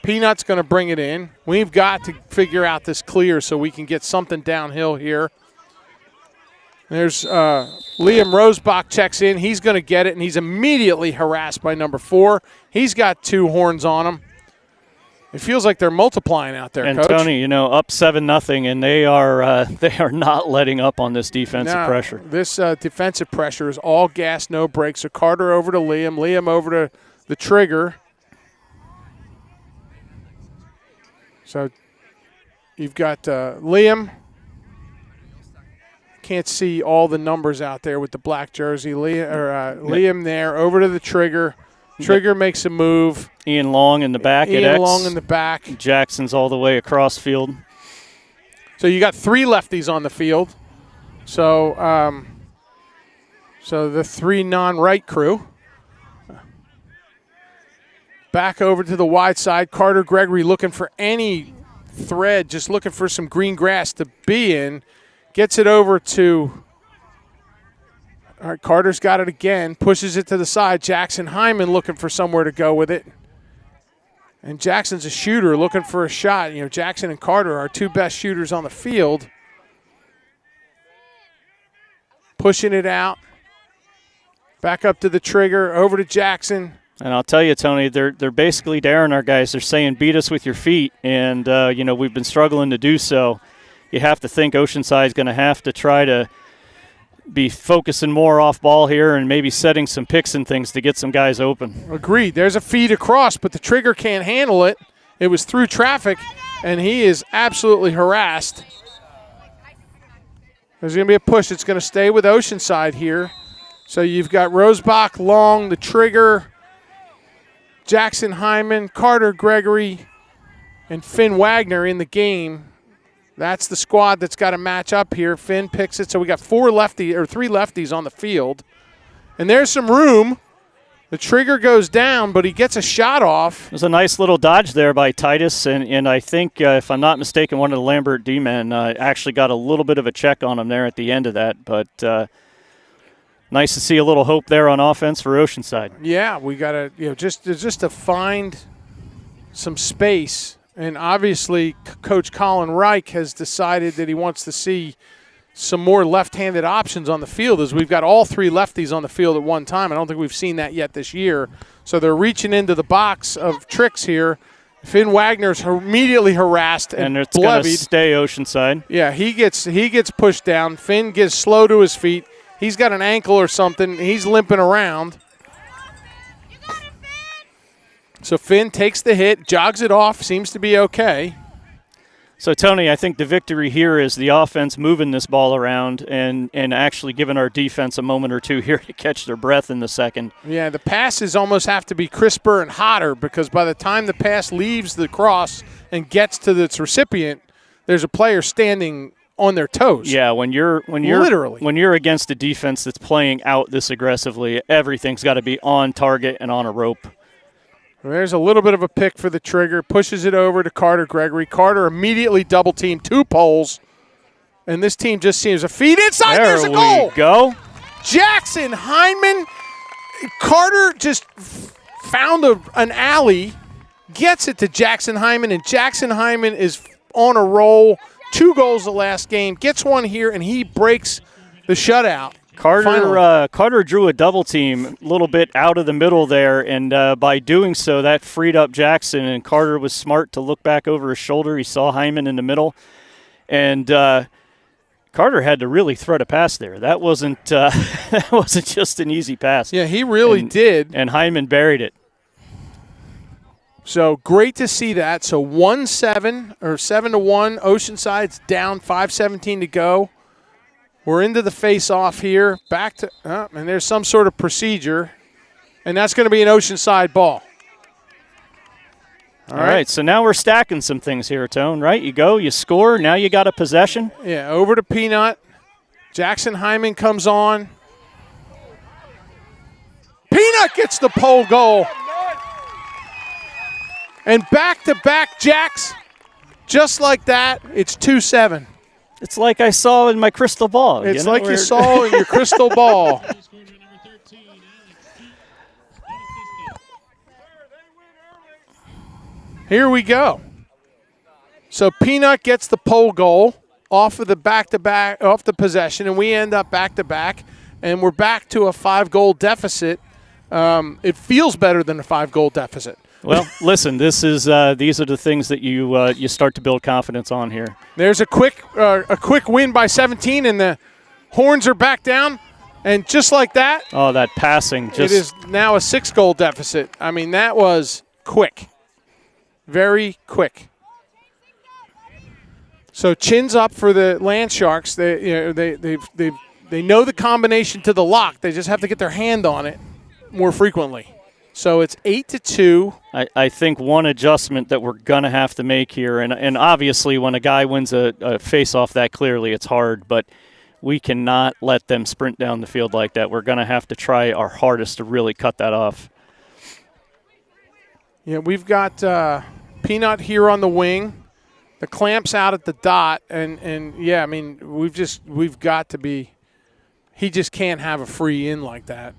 Speaker 1: Peanut's going to bring it in. We've got to figure out this clear so we can get something downhill here. There's Liam Rosebach checks in. He's going to get it, and he's immediately harassed by number 4. He's got 2 horns on him. It feels like they're multiplying out there,
Speaker 2: and
Speaker 1: Coach.
Speaker 2: Tony, up 7-0, and they are not letting up on this defensive pressure.
Speaker 1: This defensive pressure is all gas, no brakes. So Carter over to Liam over to the trigger. So you've got Liam. Can't see all the numbers out there with the black jersey. Liam there, over to the trigger. Trigger makes a move.
Speaker 2: Ian Long in the back at X.
Speaker 1: Ian Long in the back.
Speaker 2: Jackson's all the way across field.
Speaker 1: So you got 3 lefties on the field. So the 3 non-right crew. Back over to the wide side. Carter Gregory looking for any thread, just looking for some green grass to be in. Gets it over to, all right, Carter's got it again, pushes it to the side. Jackson Hyman looking for somewhere to go with it. And Jackson's a shooter looking for a shot. You know, Jackson and Carter are our 2 best shooters on the field. Pushing it out. Back up to the trigger, over to Jackson.
Speaker 2: And I'll tell you, Tony, they're basically daring our guys. They're saying, beat us with your feet. And, we've been struggling to do so. You have to think Oceanside's going to have to try to be focusing more off ball here and maybe setting some picks and things to get some guys open.
Speaker 1: Agreed. There's a feed across, but the trigger can't handle it. It was through traffic, and he is absolutely harassed. There's going to be a push. It's going to stay with Oceanside here. So you've got Rosebach, Long, the trigger, Jackson Hyman, Carter Gregory, and Finn Wagner in the game. That's the squad that's got to match up here. Finn picks it. So we got 3 lefties on the field. And there's some room. The trigger goes down, but he gets a shot off.
Speaker 2: There's a nice little dodge there by Titus, and I think, if I'm not mistaken, one of the Lambert D-men actually got a little bit of a check on him there at the end of that. But nice to see a little hope there on offense for Oceanside.
Speaker 1: Yeah, we got to, just to find some space. And obviously, Coach Colin Reich has decided that he wants to see some more left-handed options on the field, as we've got all 3 lefties on the field at one time. I don't think we've seen that yet this year. So they're reaching into the box of tricks here. Finn Wagner's immediately harassed and
Speaker 2: it's going to stay Oceanside.
Speaker 1: Yeah, he gets pushed down. Finn gets slow to his feet. He's got an ankle or something. He's limping around. So Finn takes the hit, jogs it off, seems to be okay.
Speaker 2: So, Tony, I think the victory here is the offense moving this ball around and actually giving our defense a moment or two here to catch their breath in the second.
Speaker 1: Yeah, the passes almost have to be crisper and hotter, because by the time the pass leaves the cross and gets to its recipient, there's a player standing on their toes.
Speaker 2: Yeah, when you're
Speaker 1: literally
Speaker 2: when you're against a defense that's playing out this aggressively, everything's got to be on target and on a rope.
Speaker 1: There's a little bit of a pick for the trigger. Pushes it over to Carter Gregory. Carter immediately double-teamed 2 poles. And this team just seems a feed inside. There's a goal.
Speaker 2: There we go.
Speaker 1: Jackson Hyman. Carter just found an alley, gets it to Jackson Hyman, and Jackson Hyman is on a roll. 2 goals the last game. Gets one here, and he breaks the shutout.
Speaker 2: Carter drew a double team a little bit out of the middle there, and by doing so, that freed up Jackson, and Carter was smart to look back over his shoulder. He saw Hyman in the middle, and Carter had to really thread a pass there. That wasn't just an easy pass.
Speaker 1: Yeah, he really did.
Speaker 2: And Hyman buried it.
Speaker 1: So great to see that. So 7-1, Oceanside's down, 5:17 to go. We're into the face-off here. Back to, and there's some sort of procedure, and that's going to be an Oceanside ball.
Speaker 2: All right, so now we're stacking some things here, Tone, right? You go, you score, now you got a possession.
Speaker 1: Yeah, over to Peanut. Jackson Hyman comes on. Peanut gets the pole goal. And back-to-back Jacks, just like that, it's 2-7.
Speaker 2: It's like I saw in my crystal ball.
Speaker 1: It's like you saw in your crystal ball. Here we go. So Peanut gets the pole goal off of the back-to-back, off the possession, and we end up back-to-back, and we're back to a 5-goal deficit. It feels better than a 5-goal deficit.
Speaker 2: Well, listen, these are the things that you start to build confidence on here.
Speaker 1: There's a quick win by 17, and the horns are back down, and just like that.
Speaker 2: Oh, that passing!
Speaker 1: It is now a 6-goal deficit. I mean, that was quick, very quick. So chins up for the Land Sharks. They know the combination to the lock. They just have to get their hand on it more frequently. So it's 8-2.
Speaker 2: I think one adjustment that we're going to have to make here, and obviously when a guy wins a face-off that clearly, it's hard, but we cannot let them sprint down the field like that. We're going to have to try our hardest to really cut that off.
Speaker 1: Yeah, we've got Peanut here on the wing. The clamp's out at the dot, and yeah, I mean, we've got to be – he just can't have a free in like that.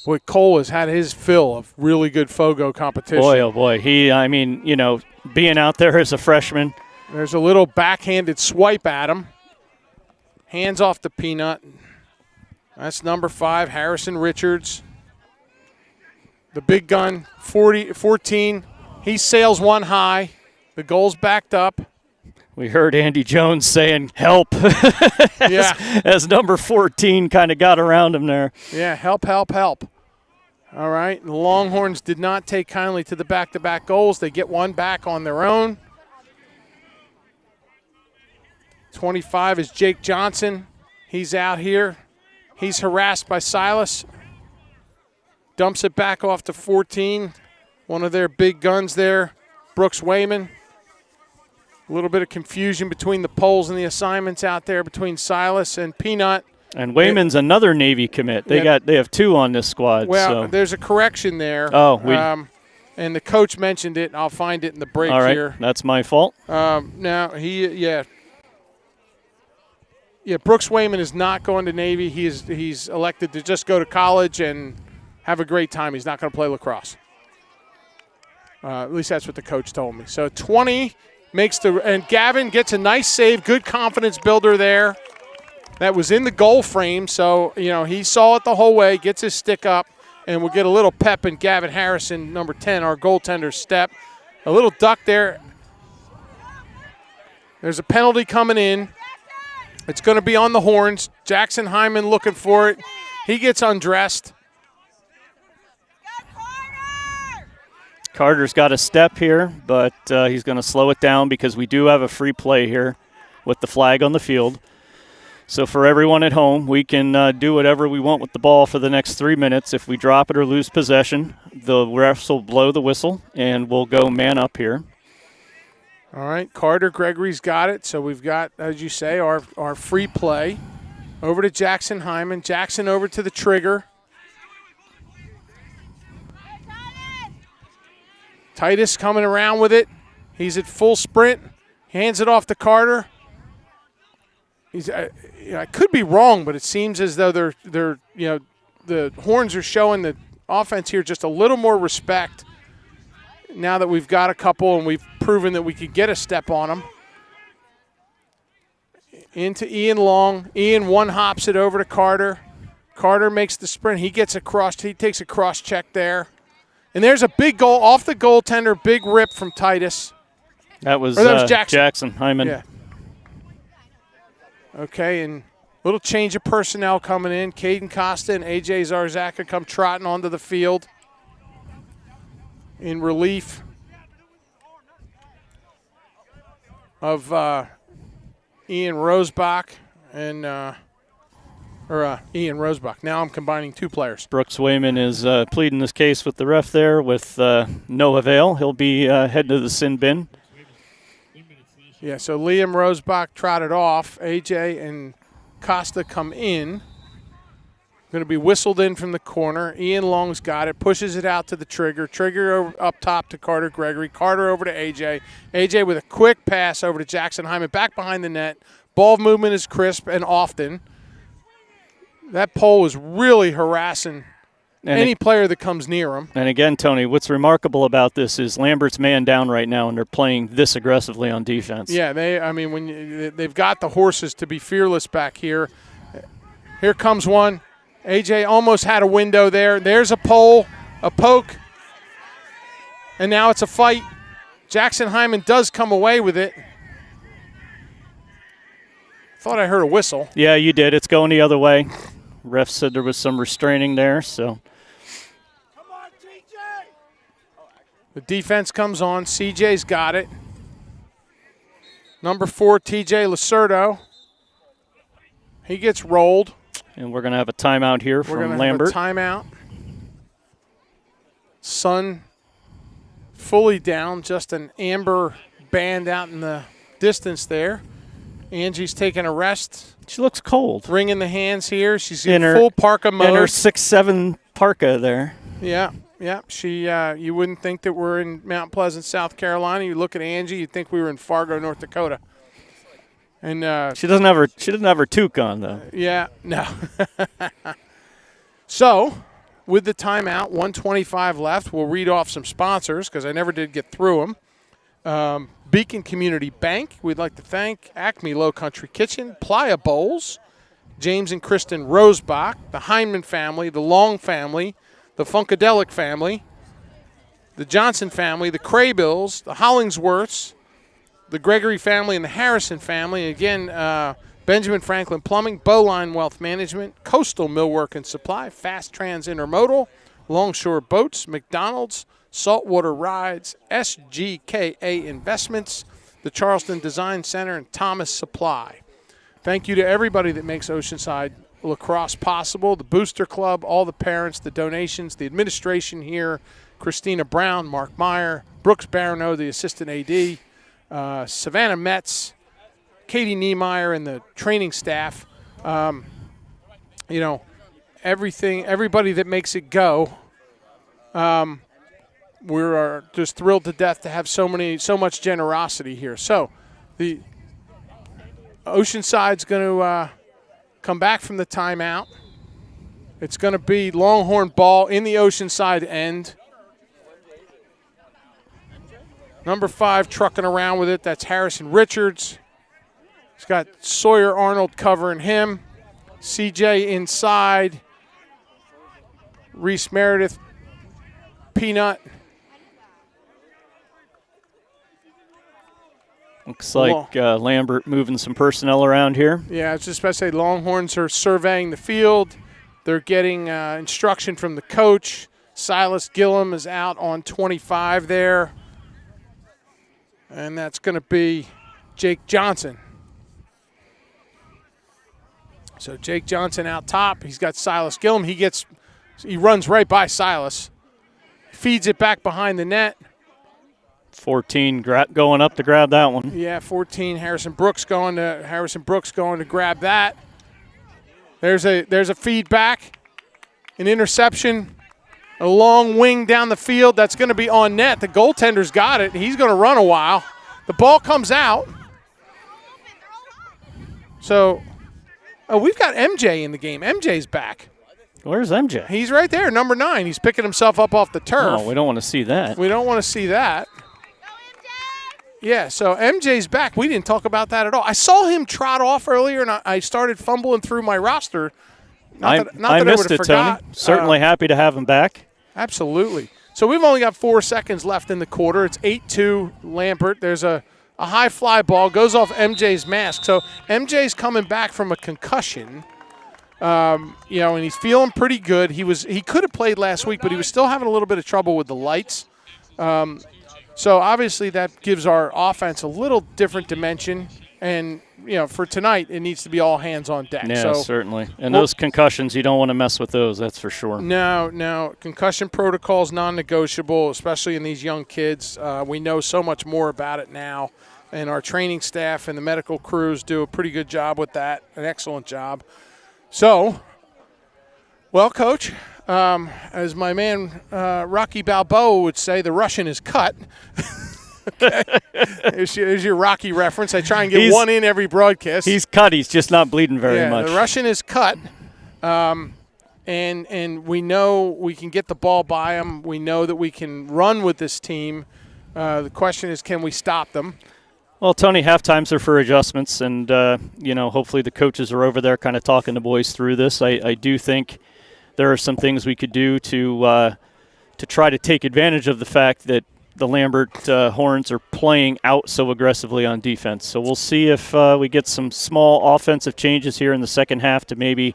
Speaker 1: Boy, Cole has had his fill of really good Fogo competition.
Speaker 2: Boy, oh boy. Being out there as a freshman.
Speaker 1: There's a little backhanded swipe at him. Hands off the Peanut. That's number 5, Harrison Richards. The big gun, 14. He sails one high. The goal's backed up.
Speaker 2: We heard Andy Jones saying, help,
Speaker 1: yeah.
Speaker 2: as number 14 kind of got around him there.
Speaker 1: Yeah, help, help, help. All right, the Longhorns did not take kindly to the back-to-back goals. They get one back on their own. 25 is Jake Johnson. He's out here. He's harassed by Silas. Dumps it back off to 14. One of their big guns there, Brooks Wayman. A little bit of confusion between the polls and the assignments out there between Silas and Peanut.
Speaker 2: And Wayman's another Navy commit. They have 2 on this squad.
Speaker 1: Well, there's a correction there.
Speaker 2: Oh,
Speaker 1: and the coach mentioned it. I'll find it in the break
Speaker 2: all right,
Speaker 1: here.
Speaker 2: That's my fault.
Speaker 1: Now Brooks Wayman is not going to Navy. He's elected to just go to college and have a great time. He's not going to play lacrosse. At least that's what the coach told me. So 20 makes and Gavin gets a nice save, good confidence builder there. That was in the goal frame, so he saw it the whole way, gets his stick up, and we'll get a little pep in Gavin Harrison, number 10, our goaltender's step. A little duck there. There's a penalty coming in. It's going to be on the horns. Jackson Hyman looking for it. He gets undressed.
Speaker 2: Carter's got a step here, but he's going to slow it down because we do have a free play here with the flag on the field. So for everyone at home, we can do whatever we want with the ball for the next 3 minutes. If we drop it or lose possession, the refs will blow the whistle, and we'll go man up here.
Speaker 1: All right, Carter Gregory's got it. So we've got, as you say, our free play. Over to Jackson Hyman. Jackson over to the trigger. Titus coming around with it. He's at full sprint. Hands it off to Carter. I could be wrong, but it seems as though they're the Horns are showing the offense here just a little more respect now that we've got a couple and we've proven that we could get a step on them. Into Ian Long. Ian one-hops it over to Carter. Carter makes the sprint. He gets across. He takes a cross check there. And there's a big goal off the goaltender, big rip from Titus.
Speaker 2: That was
Speaker 1: Jackson
Speaker 2: Hyman.
Speaker 1: Yeah. Okay, and a little change of personnel coming in. Caden Costa and A.J. Zarzaka come trotting onto the field in relief of Ian Rosebach and Ian Rosebach. Now I'm combining 2 players.
Speaker 2: Brooks Wayman is pleading this case with the ref there with no avail. He'll be heading to the sin bin.
Speaker 1: Yeah, so Liam Rosebach trotted off. AJ and Costa come in. Going to be whistled in from the corner. Ian Long's got it, pushes it out to the trigger. Trigger over, up top to Carter Gregory. Carter over to AJ. AJ with a quick pass over to Jackson Hyman, back behind the net. Ball movement is crisp and often. That pole is really harassing any player that comes near him.
Speaker 2: And again, Tony, what's remarkable about this is Lambert's man down right now, and they're playing this aggressively on defense.
Speaker 1: Yeah, they've got the horses to be fearless back here. Here comes one. AJ almost had a window there. There's a pole, a poke, and now it's a fight. Jackson Hyman does come away with it. Thought I heard a whistle.
Speaker 2: Yeah, you did. It's going the other way. Ref said there was some restraining there, so.
Speaker 1: The defense comes on. CJ's got it. Number 4, TJ Lacerdo. He gets rolled.
Speaker 2: And we're going to have a timeout here from Lambert.
Speaker 1: Timeout. Sun fully down, just an amber band out in the distance there. Angie's taking a rest.
Speaker 2: She looks cold.
Speaker 1: Wringing the hands here. She's in full parka mode.
Speaker 2: In her 6'7" parka there.
Speaker 1: Yeah. She. You wouldn't think that we're in Mount Pleasant, South Carolina. You look at Angie, you'd think we were in Fargo, North Dakota. And
Speaker 2: she doesn't have her toque on though.
Speaker 1: Yeah, no. So, with the timeout, 1:25 left, we'll read off some sponsors because I never did get through them. Beacon Community Bank, we'd like to thank Acme Low Country Kitchen, Playa Bowls, James and Kristen Rosebach, the Heineman family, the Long family, the Funkadelic family, the Johnson family, the Craybills, the Hollingsworths, the Gregory family, and the Harrison family. Again, Benjamin Franklin Plumbing, Bowline Wealth Management, Coastal Millwork and Supply, Fast Trans Intermodal, Longshore Boats, McDonald's, Saltwater Rides, SGKA Investments, the Charleston Design Center, and Thomas Supply. Thank you to everybody that makes Oceanside lacrosse possible, the Booster Club, all the parents, the donations, the administration here, Christina Brown, Mark Meyer, Brooks Barano, the assistant AD, Savannah Metz, Katie Niemeyer, and the training staff. Everybody that makes it go. We're just thrilled to death to have so much generosity here. So, the Oceanside's going to come back from the timeout. It's going to be Longhorn ball in the Oceanside end. Number 5 trucking around with it. That's Harrison Richards. He's got Sawyer Arnold covering him. CJ inside. Reese Meredith. Peanut.
Speaker 2: Looks like Lambert moving some personnel around here.
Speaker 1: Yeah, I was just about to say Longhorns are surveying the field. They're getting instruction from the coach. Silas Gillum is out on 25 there. And that's going to be Jake Johnson. So Jake Johnson out top. He's got Silas Gillum. He runs right by Silas. Feeds it back behind the net.
Speaker 2: 14 going up to grab that one.
Speaker 1: Yeah, 14. Harrison Brooks going to grab that. There's a feedback, an interception, a long wing down the field. That's going to be on net. The goaltender's got it. He's going to run a while. The ball comes out. So, we've got MJ in the game. MJ's back.
Speaker 2: Where's MJ?
Speaker 1: He's right there, number 9. He's picking himself up off the turf.
Speaker 2: Oh, we don't want to see that.
Speaker 1: We don't want to see that. Yeah, so MJ's back. We didn't talk about that at all. I saw him trot off earlier, and I started fumbling through my roster.
Speaker 2: I missed it, Tony. Certainly happy to have him back.
Speaker 1: Absolutely. So we've only got 4 seconds left in the quarter. It's 8-2 Lambert. There's a high fly ball. Goes off MJ's mask. So MJ's coming back from a concussion. And he's feeling pretty good. He could have played last week, but he was still having a little bit of trouble with the lights. So obviously that gives our offense a little different dimension. And, for tonight, it needs to be all hands on deck.
Speaker 2: Yeah, certainly. And those concussions, you don't want to mess with those, that's for sure.
Speaker 1: No. Concussion protocol is non-negotiable, especially in these young kids. We know so much more about it now. And our training staff and the medical crews do a pretty good job with that, an excellent job. So, well, Coach, as my man Rocky Balboa would say, the Russian is cut. Okay. There's your Rocky reference. I try and get one in every broadcast.
Speaker 2: He's cut. He's just not bleeding very much.
Speaker 1: The Russian is cut. And we know we can get the ball by him. We know that we can run with this team. The question is, can we stop them?
Speaker 2: Well, Tony, halftimes are for adjustments, and, hopefully the coaches are over there kind of talking the boys through this. I do think there are some things we could do to try to take advantage of the fact that the Lambert Horns are playing out so aggressively on defense. So we'll see if we get some small offensive changes here in the second half to maybe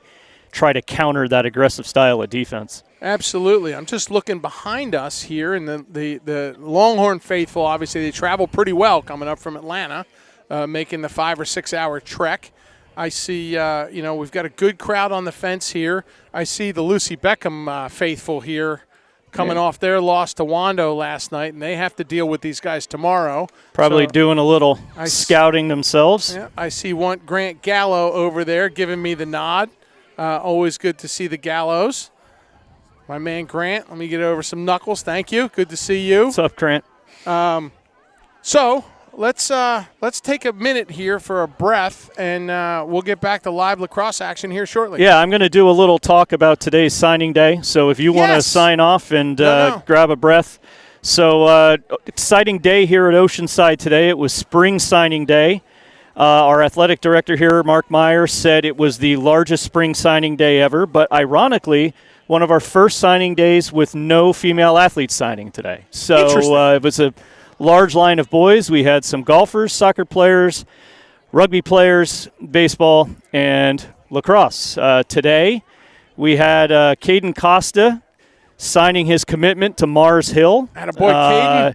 Speaker 2: try to counter that aggressive style of defense.
Speaker 1: Absolutely. I'm just looking behind us here, and the Longhorn faithful, obviously, they travel pretty well coming up from Atlanta, making the 5 or 6 hour trek. I see, we've got a good crowd on the fence here. I see the Lucy Beckham faithful here coming off their loss to Wando last night, and they have to deal with these guys tomorrow.
Speaker 2: Probably doing a little scouting themselves.
Speaker 1: Yeah, I see Grant Gallo over there giving me the nod. Always good to see the Gallos. My man Grant, let me get over some knuckles. Thank you. Good to see you.
Speaker 2: What's up, Grant?
Speaker 1: So let's take a minute here for a breath, and we'll get back to live lacrosse action here shortly.
Speaker 2: Yeah, I'm going to do a little talk about today's signing day. So if you want to sign off and grab a breath. So exciting day here at Oceanside today. It was spring signing day. Our athletic director here, Mark Meyer, said it was the largest spring signing day ever, but ironically, one of our first signing days with no female athletes signing today. So it was a large line of boys. We had some golfers, soccer players, rugby players, baseball, and lacrosse. Today, we had Caden Costa signing his commitment to Mars Hill.
Speaker 1: Attaboy, Caden.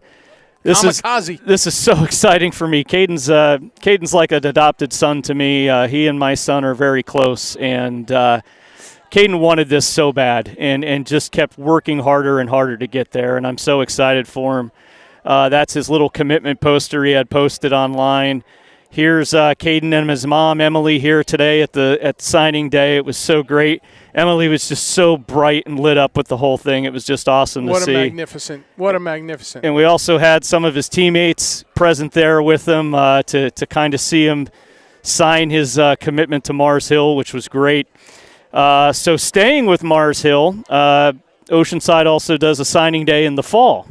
Speaker 2: This is so exciting for me. Caden's like an adopted son to me. He and my son are very close, and Caden wanted this so bad and just kept working harder and harder to get there, and I'm so excited for him. That's his little commitment poster he had posted online. Here's Caden and his mom, Emily, here today at signing day. It was so great. Emily was just so bright and lit up with the whole thing. It was just awesome to see.
Speaker 1: What a magnificent.
Speaker 2: And we also had some of his teammates present there with him to kind of see him sign his commitment to Mars Hill, which was great. So staying with Mars Hill, Oceanside also does a signing day in the fall.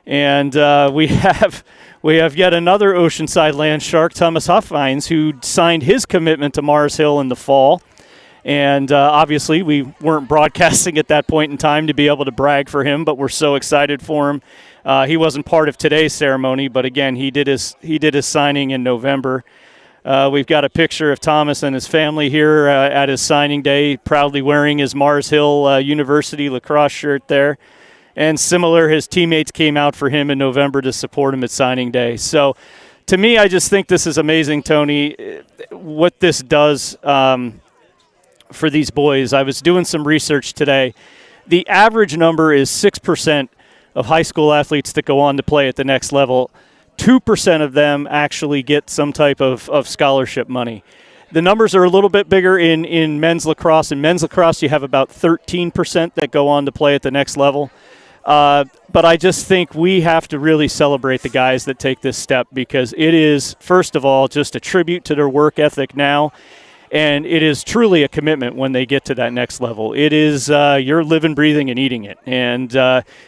Speaker 2: And we have yet another Oceanside land shark, Thomas Huffines, who signed his commitment to Mars Hill in the fall. And obviously we weren't broadcasting at that point in time to be able to brag for him, but we're so excited for him. He wasn't part of today's ceremony, but again, he did his signing in November. We've got a picture of Thomas and his family here at his signing day, proudly wearing his Mars Hill University lacrosse shirt there. And similar, his teammates came out for him in November to support him at signing day. So to me, I just think this is amazing, Tony, what this does for these boys. I was doing some research today. The average number is 6% of high school athletes that go on to play at the next level. 2% of them actually get some type of scholarship money. The numbers are a little bit bigger in men's lacrosse. In men's lacrosse, you have about 13% that go on to play at the next level. But I just think we have to really celebrate the guys that take this step, because it is, first of all, just a tribute to their work ethic now, and it is truly a commitment when they get to that next level. It is you're living, breathing, and eating it, and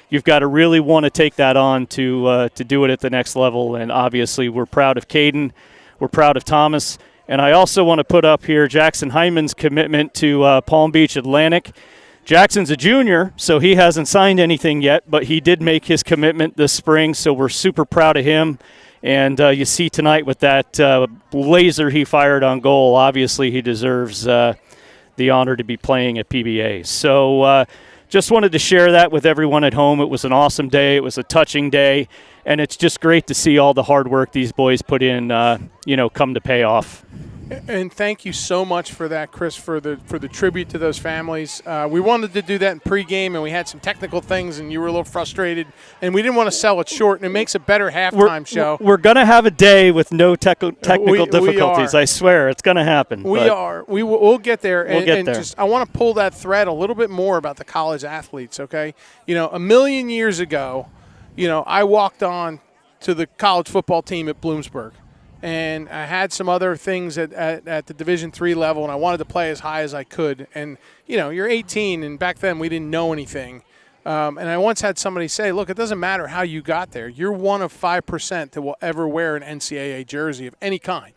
Speaker 2: you've got to really want to take that on to do it at the next level. And obviously, we're proud of Caden, we're proud of Thomas, and I also want to put up here Jackson Hyman's commitment to Palm Beach Atlantic. Jackson's a junior, so he hasn't signed anything yet, but he did make his commitment this spring, so we're super proud of him. And you see tonight with that laser he fired on goal, obviously he deserves the honor to be playing at PBA. So just wanted to share that with everyone at home. It was an awesome day. It was a touching day, and it's just great to see all the hard work these boys put in, come to pay off.
Speaker 1: And thank you so much for that, Chris, for the tribute to those families. We wanted to do that in pregame, and we had some technical things, and you were a little frustrated, and we didn't want to sell it short, and it makes a better halftime show.
Speaker 2: We're going to have a day with no technical difficulties. I swear, it's going to happen.
Speaker 1: We'll get there.
Speaker 2: We'll get there.
Speaker 1: I want to pull that thread a little bit more about the college athletes, okay? a million years ago, I walked on to the college football team at Bloomsburg. And I had some other things at the Division III level, and I wanted to play as high as I could. And, you're 18, and back then we didn't know anything. And I once had somebody say, look, it doesn't matter how you got there. You're one of 5% that will ever wear an NCAA jersey of any kind.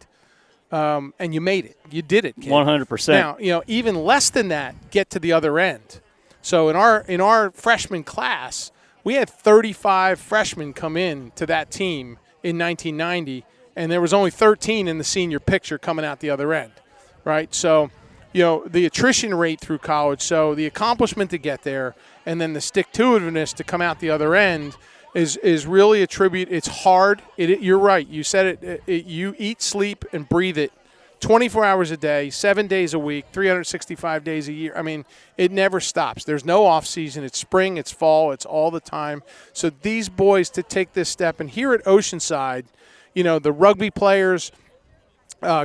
Speaker 1: And you made it. You did it, kid.
Speaker 2: 100%.
Speaker 1: Now, even less than that get to the other end. So in our freshman class, we had 35 freshmen come in to that team in 1990. And there was only 13 in the senior picture coming out the other end, right? So, the attrition rate through college, so the accomplishment to get there, and then the stick-to-itiveness to come out the other end is really a tribute. It's hard. You're right. You said it. You eat, sleep, and breathe it 24 hours a day, 7 days a week, 365 days a year. I mean, it never stops. There's no off season. It's spring, it's fall, it's all the time. So these boys to take this step, and here at Oceanside, the rugby players,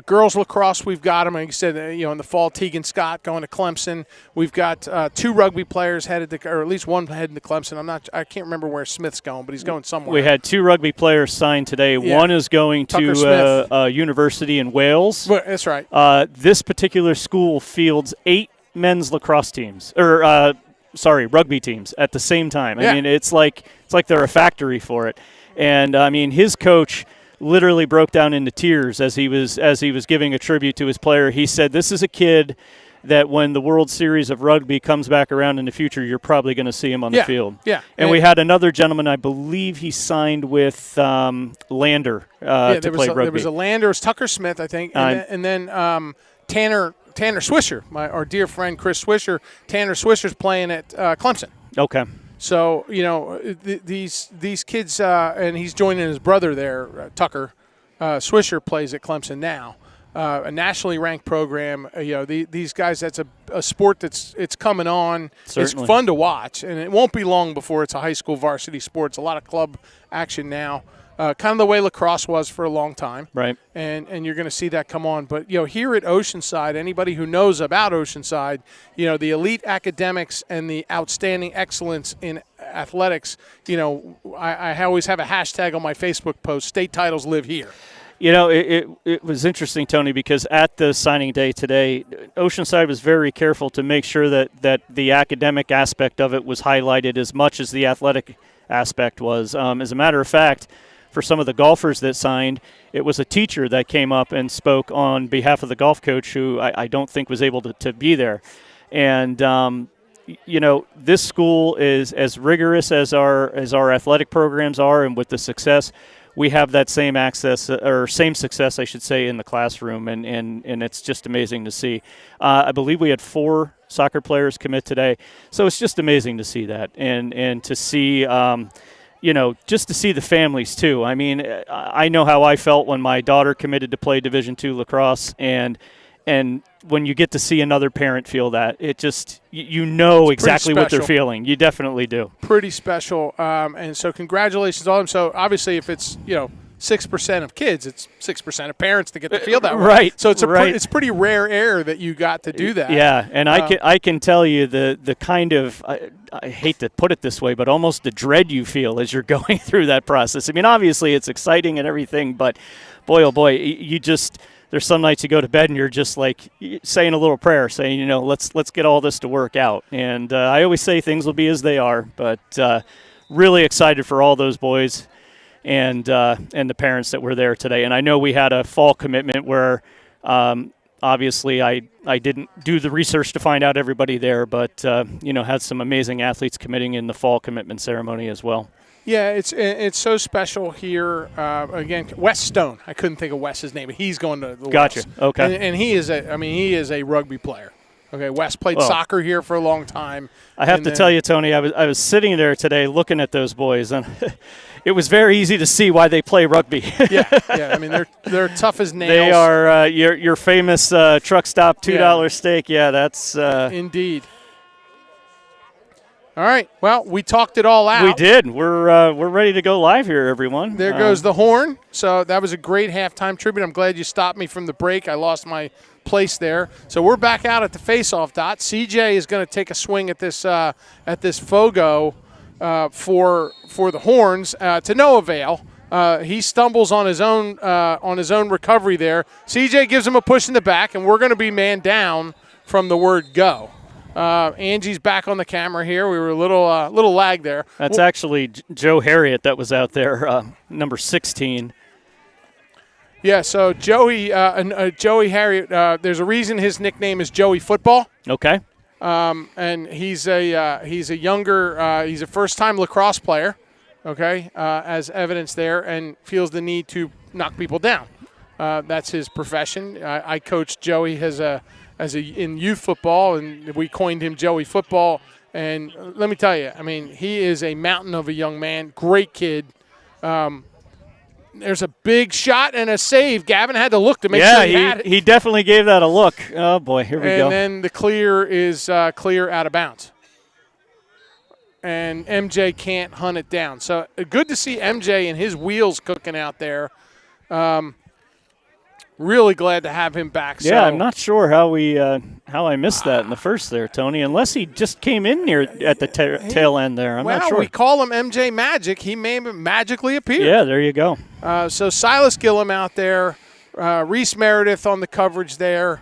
Speaker 1: girls lacrosse, we've got them. Like you said, in the fall, Tegan Scott going to Clemson. We've got 2 rugby players headed to, or at least one headed to Clemson. I can't remember where Smith's going, but he's going somewhere.
Speaker 2: We had 2 rugby players signed today. Yeah. One is going to a university in Wales.
Speaker 1: Well, that's right.
Speaker 2: This particular school fields 8 men's lacrosse teams, or rugby teams at the same time. I mean, it's like they're a factory for it. And I mean, his coach literally broke down into tears as he was giving a tribute to his player. He said, "This is a kid that when the World Series of Rugby comes back around in the future, you're probably going to see him on the field."
Speaker 1: Yeah.
Speaker 2: And we had another gentleman, I believe he signed with Lander to play rugby.
Speaker 1: There was a Lander, it was Tucker Smith, I think, and then Tanner Swisher, our dear friend Chris Swisher. Tanner Swisher's playing at Clemson.
Speaker 2: Okay.
Speaker 1: So, these kids, and he's joining his brother there, Tucker. Swisher plays at Clemson now, a nationally ranked program. These guys, that's a sport it's coming on.
Speaker 2: Certainly.
Speaker 1: It's fun to watch, and it won't be long before it's a high school varsity sport. It's a lot of club action now. Kind of the way lacrosse was for a long time.
Speaker 2: Right.
Speaker 1: And you're going to see that come on. But, here at Oceanside, anybody who knows about Oceanside, the elite academics and the outstanding excellence in athletics, I always have a hashtag on my Facebook post, state titles live here.
Speaker 2: It was interesting, Tony, because at the signing day today, Oceanside was very careful to make sure that the academic aspect of it was highlighted as much as the athletic aspect was. As a matter of fact, for some of the golfers that signed, it was a teacher that came up and spoke on behalf of the golf coach who I don't think was able to be there. And, this school is as rigorous as our athletic programs are, and with the success, we have that same success, I should say, in the classroom, and it's just amazing to see. I believe we had 4 soccer players commit today, so it's just amazing to see that, and to see just to see the families too. I mean, I know how I felt when my daughter committed to play Division II lacrosse, and when you get to see another parent feel that, it just exactly what they're feeling. You definitely do.
Speaker 1: Pretty special, and so congratulations on them. So obviously, if it's 6% of kids, it's 6% of parents to get to feel that way.
Speaker 2: Right.
Speaker 1: So it's it's pretty rare air that you got to do that.
Speaker 2: Yeah, and I can tell you the kind of I hate to put it this way, but almost the dread you feel as you're going through that process. I mean, obviously it's exciting and everything, but boy, oh boy, you just there's some nights you go to bed and you're just like saying a little prayer, saying, let's get all this to work out. And I always say things will be as they are, but really excited for all those boys and the parents that were there today. And I know we had a fall commitment where obviously I didn't do the research to find out everybody there, but had some amazing athletes committing in the fall commitment ceremony as well.
Speaker 1: Yeah, it's so special here. Again, Wes Stone. I couldn't think of Wes's name, but he's going to the
Speaker 2: Gotcha.
Speaker 1: West.
Speaker 2: Okay.
Speaker 1: And he is a rugby player. Okay, Wes played soccer here for a long time.
Speaker 2: I have to tell you, Tony, I was sitting there today looking at those boys, and it was very easy to see why they play rugby.
Speaker 1: yeah. I mean, they're tough as nails.
Speaker 2: They are your famous truck stop $2 steak. Yeah, that's
Speaker 1: indeed. All right. Well, we talked it all out.
Speaker 2: We did. We're ready to go live here, everyone.
Speaker 1: There goes the horn. So that was a great halftime tribute. I'm glad you stopped me from the break. I lost my place there. So we're back out at the face-off dot. CJ is going to take a swing at this Fogo for the horns to no avail. He stumbles on his own recovery there. CJ gives him a push in the back, and we're going to be man down from the word go. Angie's back on the camera here. We were a little lag there.
Speaker 2: That's actually Joe Harriet that was out there, number 16.
Speaker 1: Yeah, so Joey Harriet, there's a reason his nickname is Joey Football.
Speaker 2: Okay.
Speaker 1: And he's a first-time lacrosse player, okay, as evidence there, and feels the need to knock people down. That's his profession. I coached Joey in youth football, and we coined him Joey Football And let me tell you, I mean, he is a mountain of a young man. Great kid. There's a big shot and a save. Gavin had to look to make sure he had it.
Speaker 2: He definitely gave that a look. Oh, boy, here we go.
Speaker 1: And then the clear is clear out of bounds. And MJ can't hunt it down. So good to see MJ and his wheels cooking out there. Really glad to have him back.
Speaker 2: Yeah, I'm not sure how I missed that in the first there, Tony, unless he just came in near at the tail end there. I'm not sure.
Speaker 1: We call him MJ Magic. He may magically appear.
Speaker 2: Yeah, there you go.
Speaker 1: So Silas Gillum out there, Reese Meredith on the coverage there.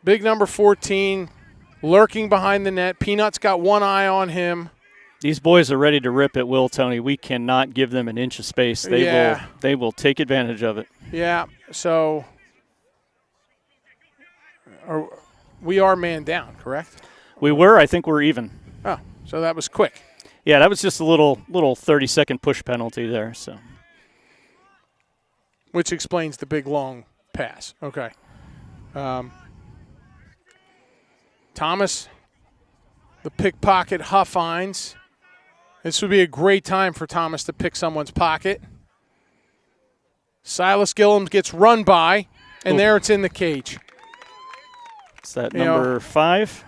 Speaker 1: Big number 14, lurking behind the net. Peanut's got one eye on him.
Speaker 2: These boys are ready to rip at will, Tony. We cannot give them an inch of space. They will take advantage of it.
Speaker 1: Yeah, so we are man down, correct?
Speaker 2: We were. I think we're even.
Speaker 1: Oh, so that was quick.
Speaker 2: Yeah, that was just a little 30-second push penalty there. So,
Speaker 1: which explains the big, long pass. Okay. Thomas, the pickpocket Huffines. This would be a great time for Thomas to pick someone's pocket. Silas Gillum gets run by, and there it's in the cage.
Speaker 2: Is that number 5?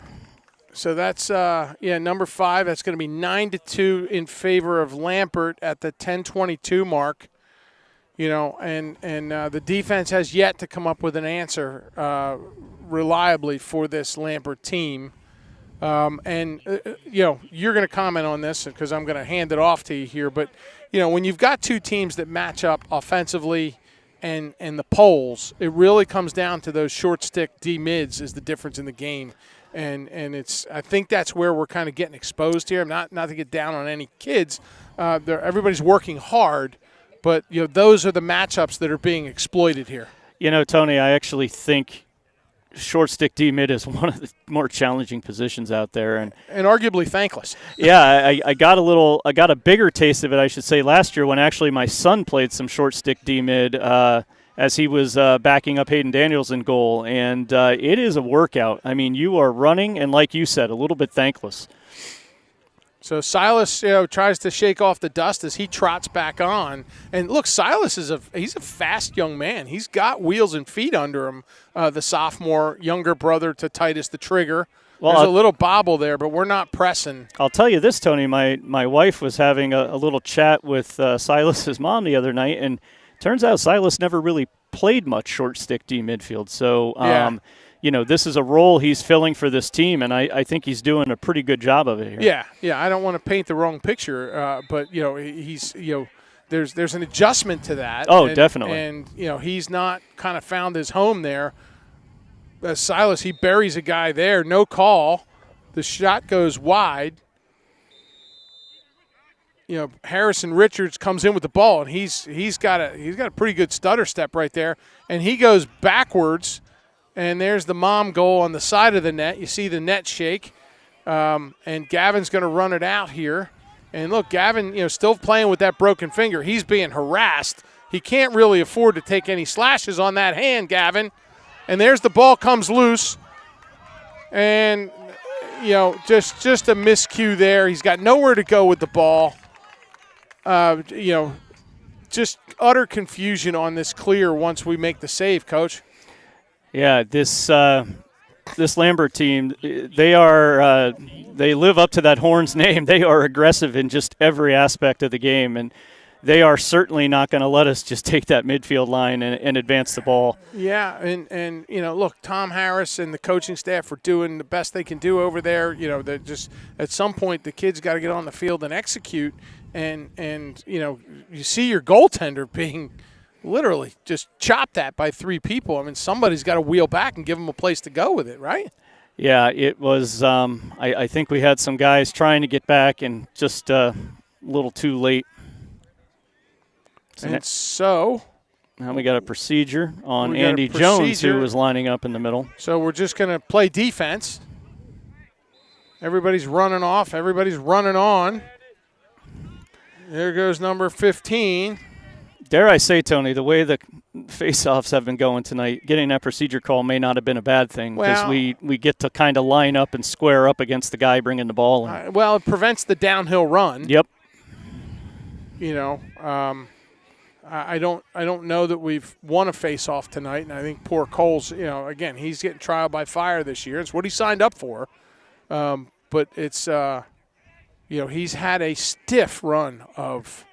Speaker 1: So that's, number 5. That's going to be 9-2 in favor of Lambert at the 10:22 mark. And the defense has yet to come up with an answer reliably for this Lambert team. You're going to comment on this because I'm going to hand it off to you here. But, when you've got two teams that match up offensively and the poles, it really comes down to those short stick D-mids is the difference in the game. And I think that's where we're kind of getting exposed here. Not to get down on any kids. Everybody's working hard, but, those are the matchups that are being exploited here.
Speaker 2: Tony, I actually think short stick D-mid is one of the more challenging positions out there, and
Speaker 1: arguably thankless.
Speaker 2: Yeah, I got a bigger taste of it, I should say, last year when actually my son played some short stick D-mid as he was backing up Hayden Daniels in goal, and it is a workout. I mean, you are running, and like you said, a little bit thankless.
Speaker 1: So Silas, tries to shake off the dust as he trots back on. And look, Silas he's a fast young man. He's got wheels and feet under him. The sophomore, younger brother to Titus the Trigger. Well, there's a little bobble there, but we're not pressing.
Speaker 2: I'll tell you this, Tony. My wife was having a little chat with Silas's mom the other night, and turns out Silas never really played much short stick D midfield. So. This is a role he's filling for this team, and I think he's doing a pretty good job of it here.
Speaker 1: Yeah. I don't want to paint the wrong picture, but he's there's an adjustment to that.
Speaker 2: Oh, definitely.
Speaker 1: And he's not kind of found his home there. Silas, he buries a guy there, no call. The shot goes wide. Harrison Richards comes in with the ball, and he's got a pretty good stutter step right there, and he goes backwards. And there's the mom goal on the side of the net. You see the net shake. And Gavin's going to run it out here. And look, Gavin, still playing with that broken finger. He's being harassed. He can't really afford to take any slashes on that hand, Gavin. And there's the ball comes loose. And, just a miscue there. He's got nowhere to go with the ball. Just utter confusion on this clear once we make the save, Coach.
Speaker 2: Yeah, this Lambert team, they live up to that Horns name. They are aggressive in just every aspect of the game, and they are certainly not going to let us just take that midfield line and advance the ball.
Speaker 1: Yeah, and look, Tom Harris and the coaching staff are doing the best they can do over there. They're just at some point the kids got to get on the field and execute, and you see your goaltender being literally just chopped at by 3 people. I mean, somebody's got to wheel back and give them a place to go with it, right?
Speaker 2: Yeah, it was I think we had some guys trying to get back and just a little too late.
Speaker 1: So
Speaker 2: now we got a procedure on Andy Jones, who was lining up in the middle.
Speaker 1: So we're just going to play defense. Everybody's running off. Everybody's running on. There goes number 15.
Speaker 2: Dare I say, Tony, the way the face-offs have been going tonight, getting that procedure call may not have been a bad thing because
Speaker 1: Well,
Speaker 2: we get to kind of line up and square up against the guy bringing the ball in.
Speaker 1: Well, it prevents the downhill run.
Speaker 2: Yep.
Speaker 1: You know, I don't know that we've won a face-off tonight, and I think poor Cole's, you know, again, he's getting trial by fire this year. It's what he signed up for. But it's, you know, he's had a stiff run of,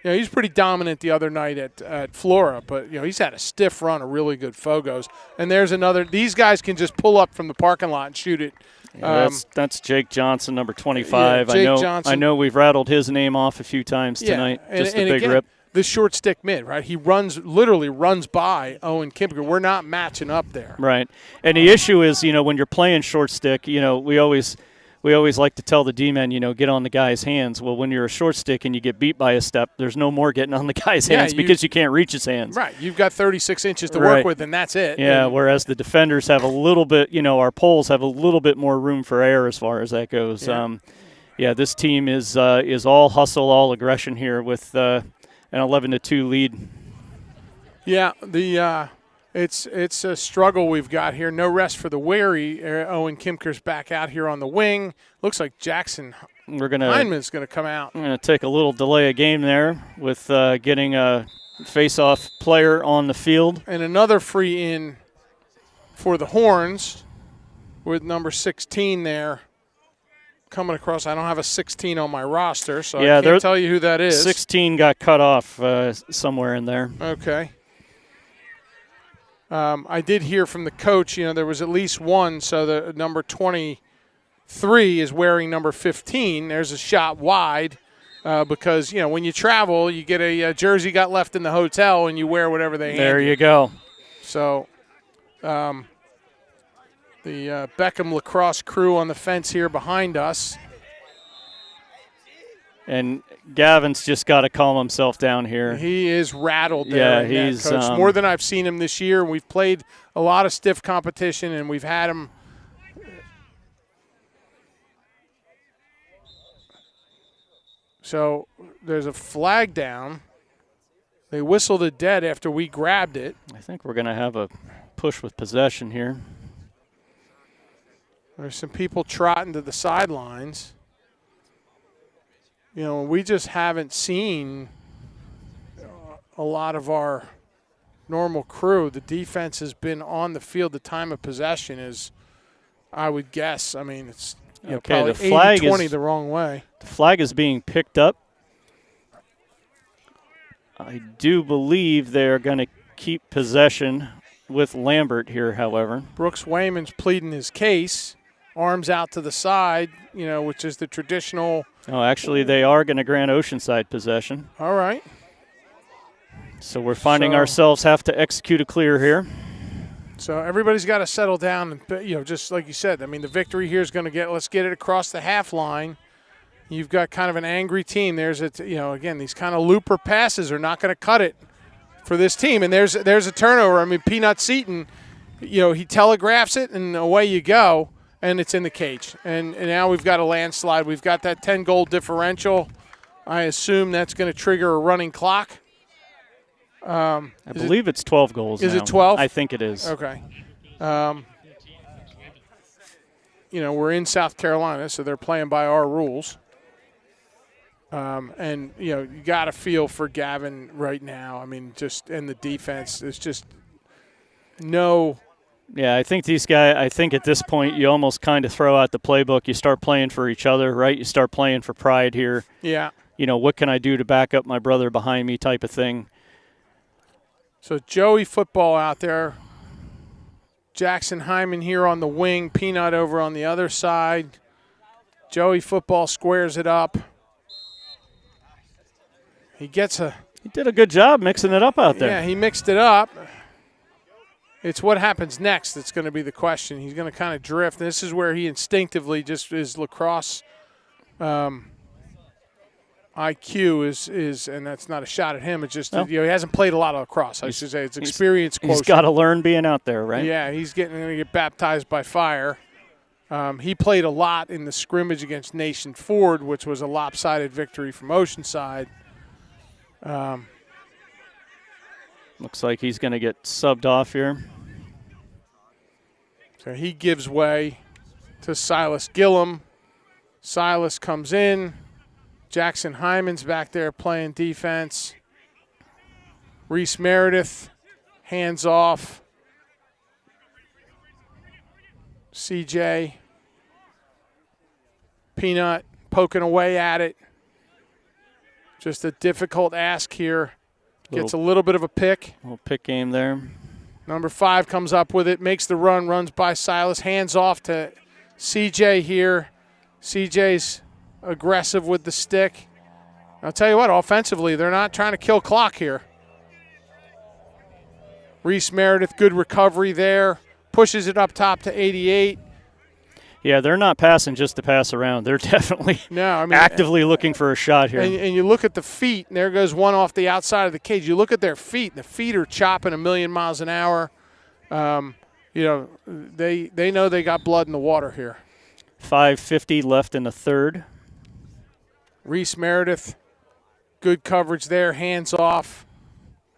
Speaker 1: you know, he's pretty dominant the other night at Flora, but, you know, he's had a stiff run of really good Fogos. And there's another, these guys can just pull up from the parking lot and shoot it.
Speaker 2: Yeah, that's Jake Johnson, number 25.
Speaker 1: Yeah, Jake Johnson.
Speaker 2: I know we've rattled his name off a few times tonight. Just a big
Speaker 1: again,
Speaker 2: rip.
Speaker 1: The short stick mid, right? He literally runs by Owen Kimper. We're not matching up there.
Speaker 2: Right. And the issue is, you know, when you're playing short stick, you know, we always like to tell the D-men, you know, get on the guy's hands. Well, when you're a short stick and you get beat by a step, there's no more getting on the guy's hands because you can't reach his hands.
Speaker 1: Right. You've got 36 inches to work with, and that's it.
Speaker 2: Yeah, whereas the defenders have a little bit, you know, our poles have a little bit more room for error as far as that goes.
Speaker 1: Yeah,
Speaker 2: this team is all hustle, all aggression here with an 11-2 lead.
Speaker 1: Yeah, it's a struggle we've got here. No rest for the wary. Owen Kimker's back out here on the wing. Looks like Jackson Hyman's going to come out.
Speaker 2: We're going to take a little delay of game there with getting a face-off player on the field.
Speaker 1: And another free in for the Horns with number 16 there coming across. I don't have a 16 on my roster, so I can't tell you who that is.
Speaker 2: 16 got cut off somewhere in there.
Speaker 1: Okay. I did hear from the coach, you know, there was at least one, so the number 23 is wearing number 15. There's a shot wide because, you know, when you travel, you get a jersey got left in the hotel and you wear whatever they hand you.
Speaker 2: There you go.
Speaker 1: So the Beckham lacrosse crew on the fence here behind us.
Speaker 2: And Gavin's just got to calm himself down here.
Speaker 1: He is rattled there.
Speaker 2: Yeah, he's
Speaker 1: Coach. More than I've seen him this year. We've played a lot of stiff competition, and we've had him. So there's a flag down. They whistled it dead after we grabbed it.
Speaker 2: I think we're going to have a push with possession here.
Speaker 1: There's some people trotting to the sidelines. You know, we just haven't seen a lot of our normal crew. The defense has been on the field. The time of possession is, I would guess, I mean, it's probably 80-20 the wrong way.
Speaker 2: The flag is being picked up. I do believe they're going to keep possession with Lambert here, however.
Speaker 1: Brooks Wayman's pleading his case. Arms out to the side, you know, which is the traditional.
Speaker 2: Oh, actually, they are going to grant Oceanside possession.
Speaker 1: All right.
Speaker 2: So we're finding ourselves have to execute a clear here.
Speaker 1: So everybody's got to settle down and, you know, just like you said, I mean, the victory here is going to let's get it across the half line. You've got kind of an angry team. There's you know, again, these kind of looper passes are not going to cut it for this team. And there's a turnover. I mean, Peanut Seaton, you know, he telegraphs it and away you go. And it's in the cage. And now we've got a landslide. We've got that 10-goal differential. I assume that's going to trigger a running clock.
Speaker 2: I believe it's 12 goals
Speaker 1: Is
Speaker 2: now.
Speaker 1: it 12?
Speaker 2: I think it is.
Speaker 1: Okay. You know, we're in South Carolina, so they're playing by our rules. And, you know, you got to feel for Gavin right now. I mean, just in the defense, there's just no –
Speaker 2: Yeah, I think these guys, I think at this point you almost kind of throw out the playbook. You start playing for each other, right? You start playing for pride here.
Speaker 1: Yeah.
Speaker 2: You know, what can I do to back up my brother behind me type of thing.
Speaker 1: So Joey football out there. Jackson Hyman here on the wing. Peanut over on the other side. Joey football squares it up. He did
Speaker 2: a good job mixing it up out there.
Speaker 1: Yeah, he mixed it up. It's what happens next that's going to be the question. He's going to kind of drift. This is where he instinctively just is lacrosse IQ is, and that's not a shot at him. It's just, you know, he hasn't played a lot of lacrosse. I should say it's experience quotient.
Speaker 2: He's got to learn being out there, right?
Speaker 1: Yeah, he's going to get baptized by fire. He played a lot in the scrimmage against Nation Ford, which was a lopsided victory from Oceanside.
Speaker 2: Looks like he's going to get subbed off here.
Speaker 1: So he gives way to Silas Gillum. Silas comes in. Jackson Hyman's back there playing defense. Reese Meredith, hands off. CJ. Peanut poking away at it. Just a difficult ask here. Gets a little bit of a pick.
Speaker 2: Little pick game there.
Speaker 1: Number 5 comes up with it, makes the run, runs by Silas, hands off to CJ here. CJ's aggressive with the stick. I'll tell you what, offensively, they're not trying to kill clock here. Reese Meredith, good recovery there. Pushes it up top to 88.
Speaker 2: Yeah, they're not passing just to pass around. They're definitely actively looking for a shot here.
Speaker 1: And you look at the feet, and there goes one off the outside of the cage. You look at their feet, and the feet are chopping 1,000,000 miles an hour. They know they got blood in the water here.
Speaker 2: 5:50 left in the third.
Speaker 1: Reese Meredith, good coverage there, hands off.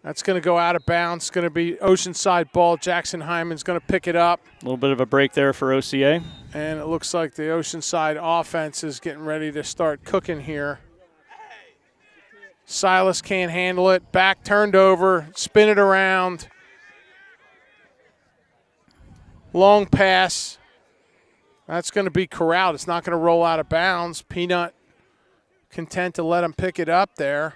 Speaker 1: That's going to go out of bounds. It's going to be Oceanside ball. Jackson Hyman's going to pick it up.
Speaker 2: A little bit of a break there for OCA.
Speaker 1: And it looks like the Oceanside offense is getting ready to start cooking here. Silas can't handle it. Back turned over. Spin it around. Long pass. That's going to be corralled. It's not going to roll out of bounds. Peanut content to let him pick it up there.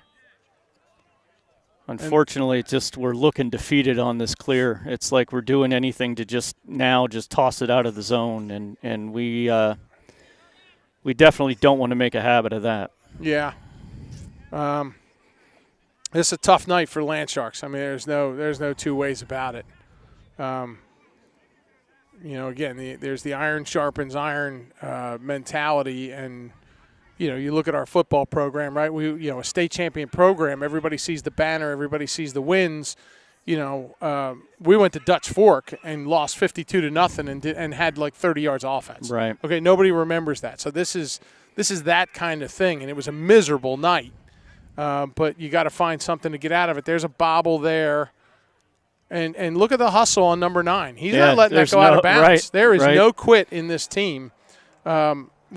Speaker 2: Unfortunately, we're looking defeated on this clear. It's like we're doing anything to just toss it out of the zone, and we definitely don't want to make a habit of that.
Speaker 1: Yeah. This is a tough night for Land Sharks. I mean, there's no two ways about it. Again, there's the iron sharpens iron mentality, and you look at our football program, right? A state champion program. Everybody sees the banner. Everybody sees the wins. We went to Dutch Fork and lost 52-0 and had like 30 yards offense.
Speaker 2: Right.
Speaker 1: Okay. Nobody remembers that. So this is that kind of thing, and it was a miserable night. But you got to find something to get out of it. There's a bobble there, and look at the hustle on number 9. He's not letting that go out of bounds.
Speaker 2: Right,
Speaker 1: there is no quit in this team.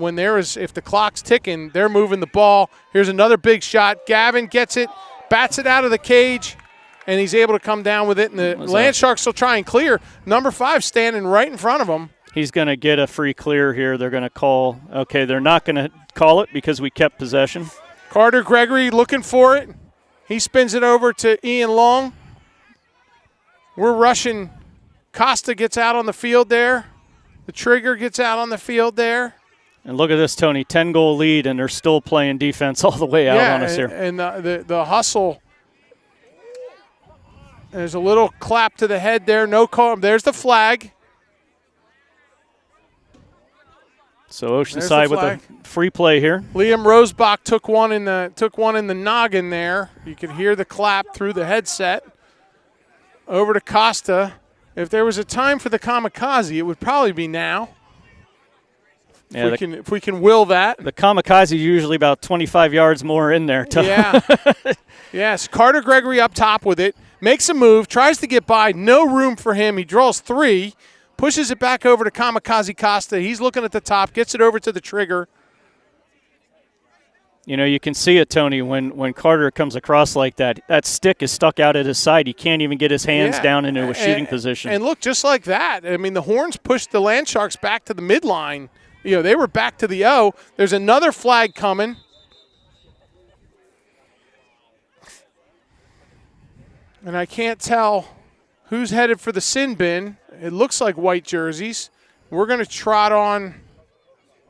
Speaker 1: If the clock's ticking, they're moving the ball. Here's another big shot. Gavin gets it, bats it out of the cage, and he's able to come down with it. And the Land Sharks will try and clear. Number 5 standing right in front of him.
Speaker 2: He's going to get a free clear here. They're going to call. Okay, they're not going to call it because we kept possession.
Speaker 1: Carter Gregory looking for it. He spins it over to Ian Long. We're rushing. Costa gets out on the field there. The trigger gets out on the field there.
Speaker 2: And look at this, Tony, 10-goal lead, and they're still playing defense all the way out on us here.
Speaker 1: And the hustle. There's a little clap to the head there. No call. There's the flag.
Speaker 2: So Oceanside with a free play here.
Speaker 1: Liam Rosebach took one in the noggin there. You could hear the clap through the headset. Over to Costa. If there was a time for the kamikaze, it would probably be now.
Speaker 2: Yeah,
Speaker 1: if we can will that.
Speaker 2: The kamikaze is usually about 25 yards more in there.
Speaker 1: Yeah. Yes, Carter Gregory up top with it. Makes a move, tries to get by. No room for him. He draws 3, pushes it back over to Kamikaze Costa. He's looking at the top, gets it over to the trigger.
Speaker 2: You can see it, Tony, when Carter comes across like that. That stick is stuck out at his side. He can't even get his hands down into a shooting position.
Speaker 1: And look, just like that. I mean, the Horns pushed the Land Sharks back to the midline. They were back to the O. There's another flag coming. And I can't tell who's headed for the sin bin. It looks like white jerseys. We're going to trot on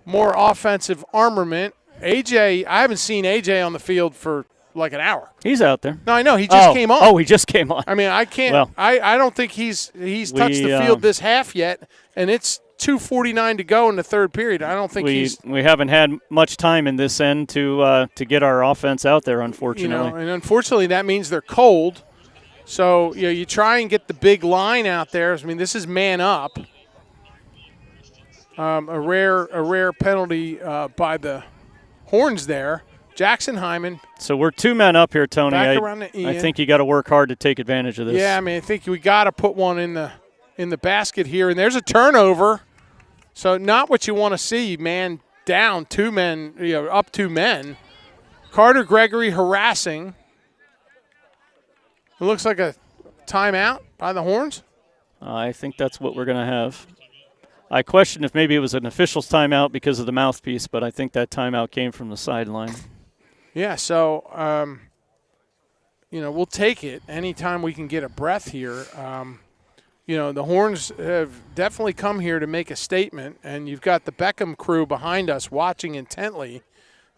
Speaker 1: more offensive armament. AJ, I haven't seen AJ on the field for like an hour.
Speaker 2: He's out there.
Speaker 1: No, I know. He just came on.
Speaker 2: Oh, he just came on.
Speaker 1: I mean, I can't. Well, I don't think he's touched the field this half yet, and it's 2:49 to go in the third period. I don't think
Speaker 2: we haven't had much time in this end to get our offense out there, unfortunately.
Speaker 1: And unfortunately that means they're cold. So you try and get the big line out there. I mean, this is man up. A rare penalty by the Horns there. Jackson Hyman.
Speaker 2: So we're 2 men up here, Tony.
Speaker 1: Back around to Ian.
Speaker 2: I think you got to work hard to take advantage of this.
Speaker 1: Yeah, I mean, I think we got to put one in the basket here. And there's a turnover. So not what you want to see, man. Down 2 men, up 2 men. Carter Gregory harassing. It looks like a timeout by the Horns.
Speaker 2: I think that's what we're going to have. I question if maybe it was an official's timeout because of the mouthpiece, but I think that timeout came from the sideline.
Speaker 1: Yeah, so, we'll take it anytime we can get a breath here. The Horns have definitely come here to make a statement, and you've got the Beckham crew behind us watching intently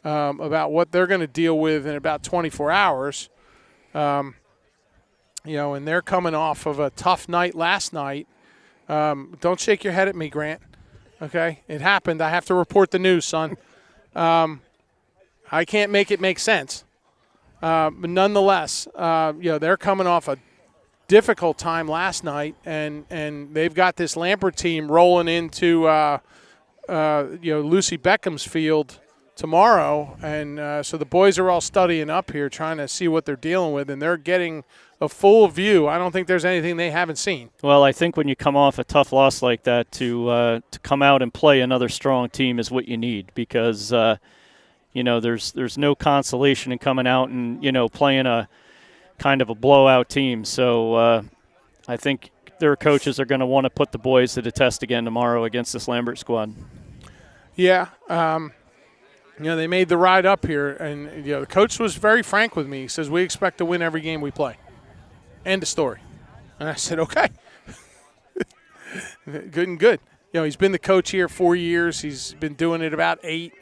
Speaker 1: about what they're going to deal with in about 24 hours. And they're coming off of a tough night last night. Don't shake your head at me, Grant. Okay? It happened. I have to report the news, son. I can't make it make sense. But nonetheless, they're coming off a difficult time last night, and they've got this Lambert team rolling into Lucy Beckham's field tomorrow, and so the boys are all studying up here, trying to see what they're dealing with, and they're getting a full view. I don't think there's anything they haven't seen.
Speaker 2: Well, I think when you come off a tough loss like that, to come out and play another strong team is what you need, because there's no consolation in coming out and playing a kind of a blowout team. So I think their coaches are going to want to put the boys to the test again tomorrow against this Lambert squad.
Speaker 1: Yeah. They made the ride up here, and the coach was very frank with me. He says, we expect to win every game we play. End of story. And I said, okay. Good and good. He's been the coach here 4 years. He's been doing it about 8.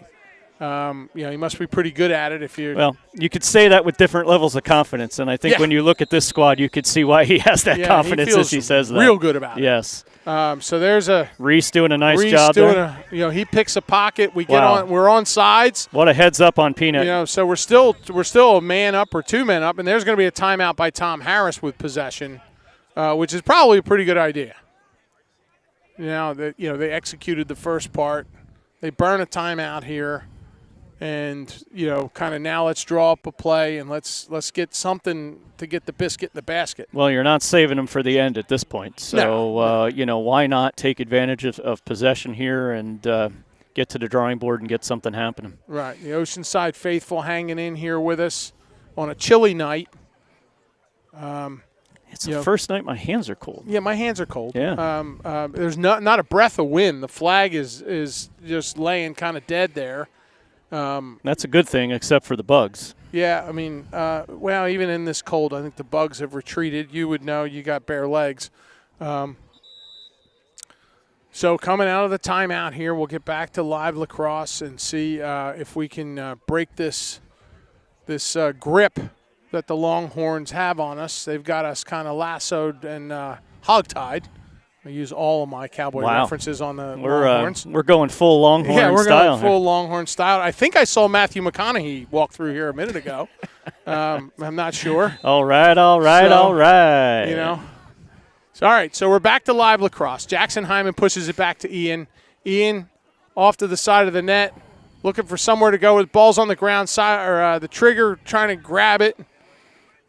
Speaker 1: He must be pretty good at it. Well,
Speaker 2: you could say that with different levels of confidence, and I think when you look at this squad, you could see why he has that confidence as he says that.
Speaker 1: Real good about it.
Speaker 2: Yes.
Speaker 1: So there's
Speaker 2: Reese doing a nice job there.
Speaker 1: He picks a pocket. We get on. We're on sides.
Speaker 2: What a heads up on Peanut.
Speaker 1: So we're still a man up or 2 men up, and there's going to be a timeout by Tom Harris with possession, which is probably a pretty good idea. They executed the first part. They burn a timeout here. And, kind of now let's draw up a play and let's get something to get the biscuit in the basket.
Speaker 2: Well, you're not saving them for the end at this point. So,
Speaker 1: no.
Speaker 2: Why not take advantage of possession here and get to the drawing board and get something happening?
Speaker 1: Right. The Oceanside faithful hanging in here with us on a chilly night.
Speaker 2: It's the first night my hands are cold.
Speaker 1: Yeah, my hands are cold.
Speaker 2: Yeah.
Speaker 1: There's not a breath of wind. The flag is just laying kind of dead there.
Speaker 2: That's a good thing, except for the bugs.
Speaker 1: Yeah, I mean, even in this cold, I think the bugs have retreated. You would know, you got bare legs. So coming out of the timeout here, we'll get back to live lacrosse and see if we can break this grip that the Longhorns have on us. They've got us kind of lassoed and hogtied. I use all of my Cowboy references on the Longhorns.
Speaker 2: We're going full Longhorn style.
Speaker 1: Yeah, we're going full Longhorn style. I think I saw Matthew McConaughey walk through here a minute ago. I'm not sure.
Speaker 2: All right.
Speaker 1: So, all right, so we're back to live lacrosse. Jackson Hyman pushes it back to Ian. Ian off to the side of the net, looking for somewhere to go with balls on the ground, the trigger trying to grab it.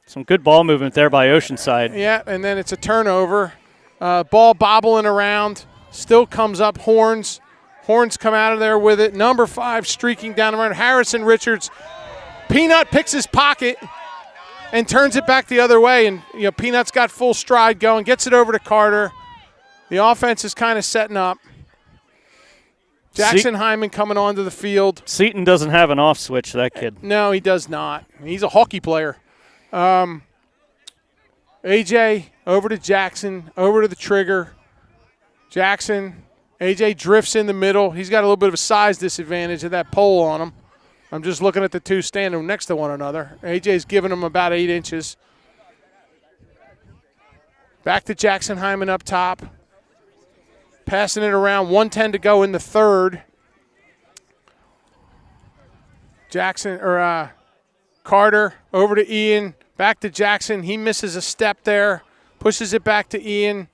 Speaker 2: Some good ball movement there by Oceanside.
Speaker 1: Yeah, and then it's a turnover. Ball bobbling around, still comes up. Horns come out of there with it. Number 5 streaking down the run. Harrison Richards. Peanut picks his pocket and turns it back the other way. And Peanut's got full stride going, gets it over to Carter. The offense is kind of setting up. Jackson Hyman coming onto the field.
Speaker 2: Seaton doesn't have an off switch, that kid.
Speaker 1: No, he does not. He's a hockey player. AJ over to Jackson, over to the trigger. Jackson, AJ drifts in the middle. He's got a little bit of a size disadvantage of that pole on him. I'm just looking at the two standing next to one another. AJ's giving him about 8 inches. Back to Jackson Hyman up top. Passing it around, 1:10 to go in the third. Carter over to Ian. Back to Jackson. He misses a step there. Pushes it back to Ian.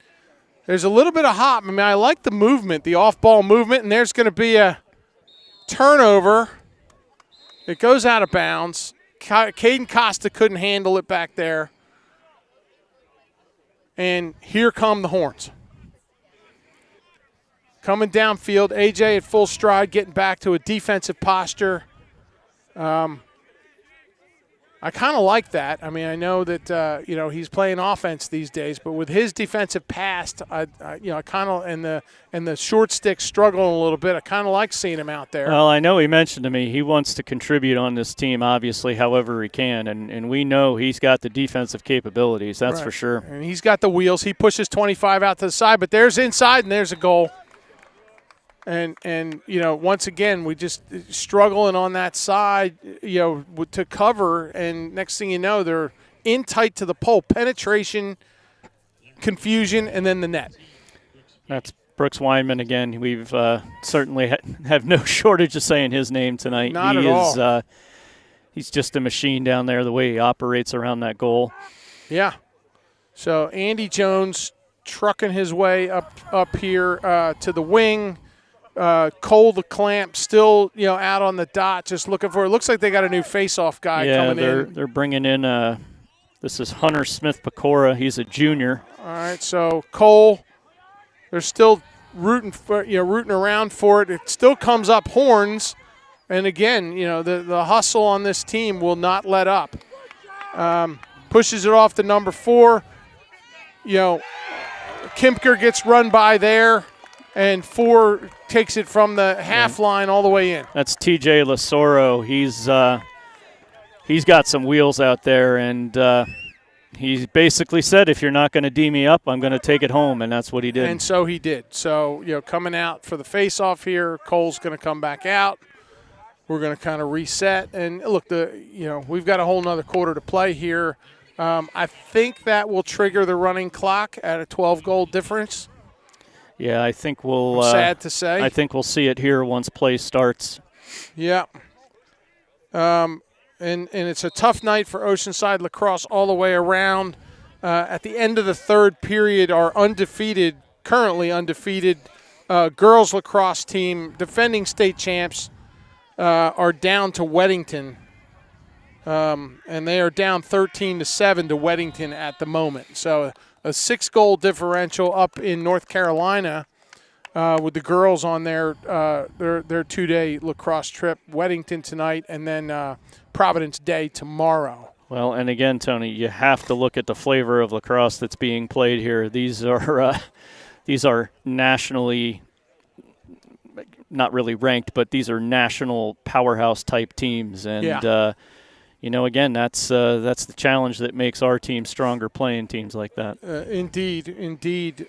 Speaker 1: There's a little bit of hop. I mean, I like the movement, the off-ball movement, and there's going to be a turnover. It goes out of bounds. Caden Costa couldn't handle it back there. And here come the Horns. Coming downfield, AJ at full stride, getting back to a defensive posture. I kind of like that. I mean, I know that he's playing offense these days, but with his defensive past, I kind of and the short stick struggling a little bit. I kind of like seeing him out there.
Speaker 2: Well, I know he mentioned to me he wants to contribute on this team, obviously, however he can, and we know he's got the defensive capabilities. That's for sure.
Speaker 1: And he's got the wheels. He pushes 25 out to the side, but there's inside and there's a goal. And once again, we just struggling on that side, to cover. And next thing you know, they're in tight to the pole. Penetration, confusion, and then the net.
Speaker 2: That's Brooks Weinman again. We've certainly have no shortage of saying his name tonight.
Speaker 1: Not at all.
Speaker 2: He's just a machine down there, the way he operates around that goal.
Speaker 1: Yeah. So Andy Jones trucking his way up here to the wing. Cole the clamp still, out on the dot, just looking for it. Looks like they got a new face-off guy coming in.
Speaker 2: They're bringing in. This is Hunter Smith-Pecora. He's a junior.
Speaker 1: All right, so Cole, they're still rooting around for it. It still comes up Horns, and again, the hustle on this team will not let up. Pushes it off to number 4. Kempker gets run by there. And 4 takes it from the half line all the way in.
Speaker 2: That's TJ Lasoro. He's got some wheels out there, and he basically said, if you're not going to D me up, I'm going to take it home, and that's what he did.
Speaker 1: And so he did. So, coming out for the face-off here, Cole's going to come back out. We're going to kind of reset. And, look, we've got a whole nother quarter to play here. I think that will trigger the running clock at a 12-goal difference.
Speaker 2: Yeah, I think we'll.
Speaker 1: Sad to say.
Speaker 2: I think we'll see it here once play starts.
Speaker 1: Yeah. And it's a tough night for Oceanside lacrosse all the way around. At the end of the third period, our currently undefeated girls lacrosse team, defending state champs, are down to Weddington. And they are down 13-7 to Weddington at the moment. So a 6-goal differential up in North Carolina with the girls on their 2-day lacrosse trip. Weddington tonight, and then Providence Day tomorrow.
Speaker 2: Well, and again, Tony, you have to look at the flavor of lacrosse that's being played here. These are nationally, not really ranked, but these are national powerhouse type teams, and.
Speaker 1: Yeah.
Speaker 2: Again, that's the challenge that makes our team stronger, playing teams like that.
Speaker 1: Indeed.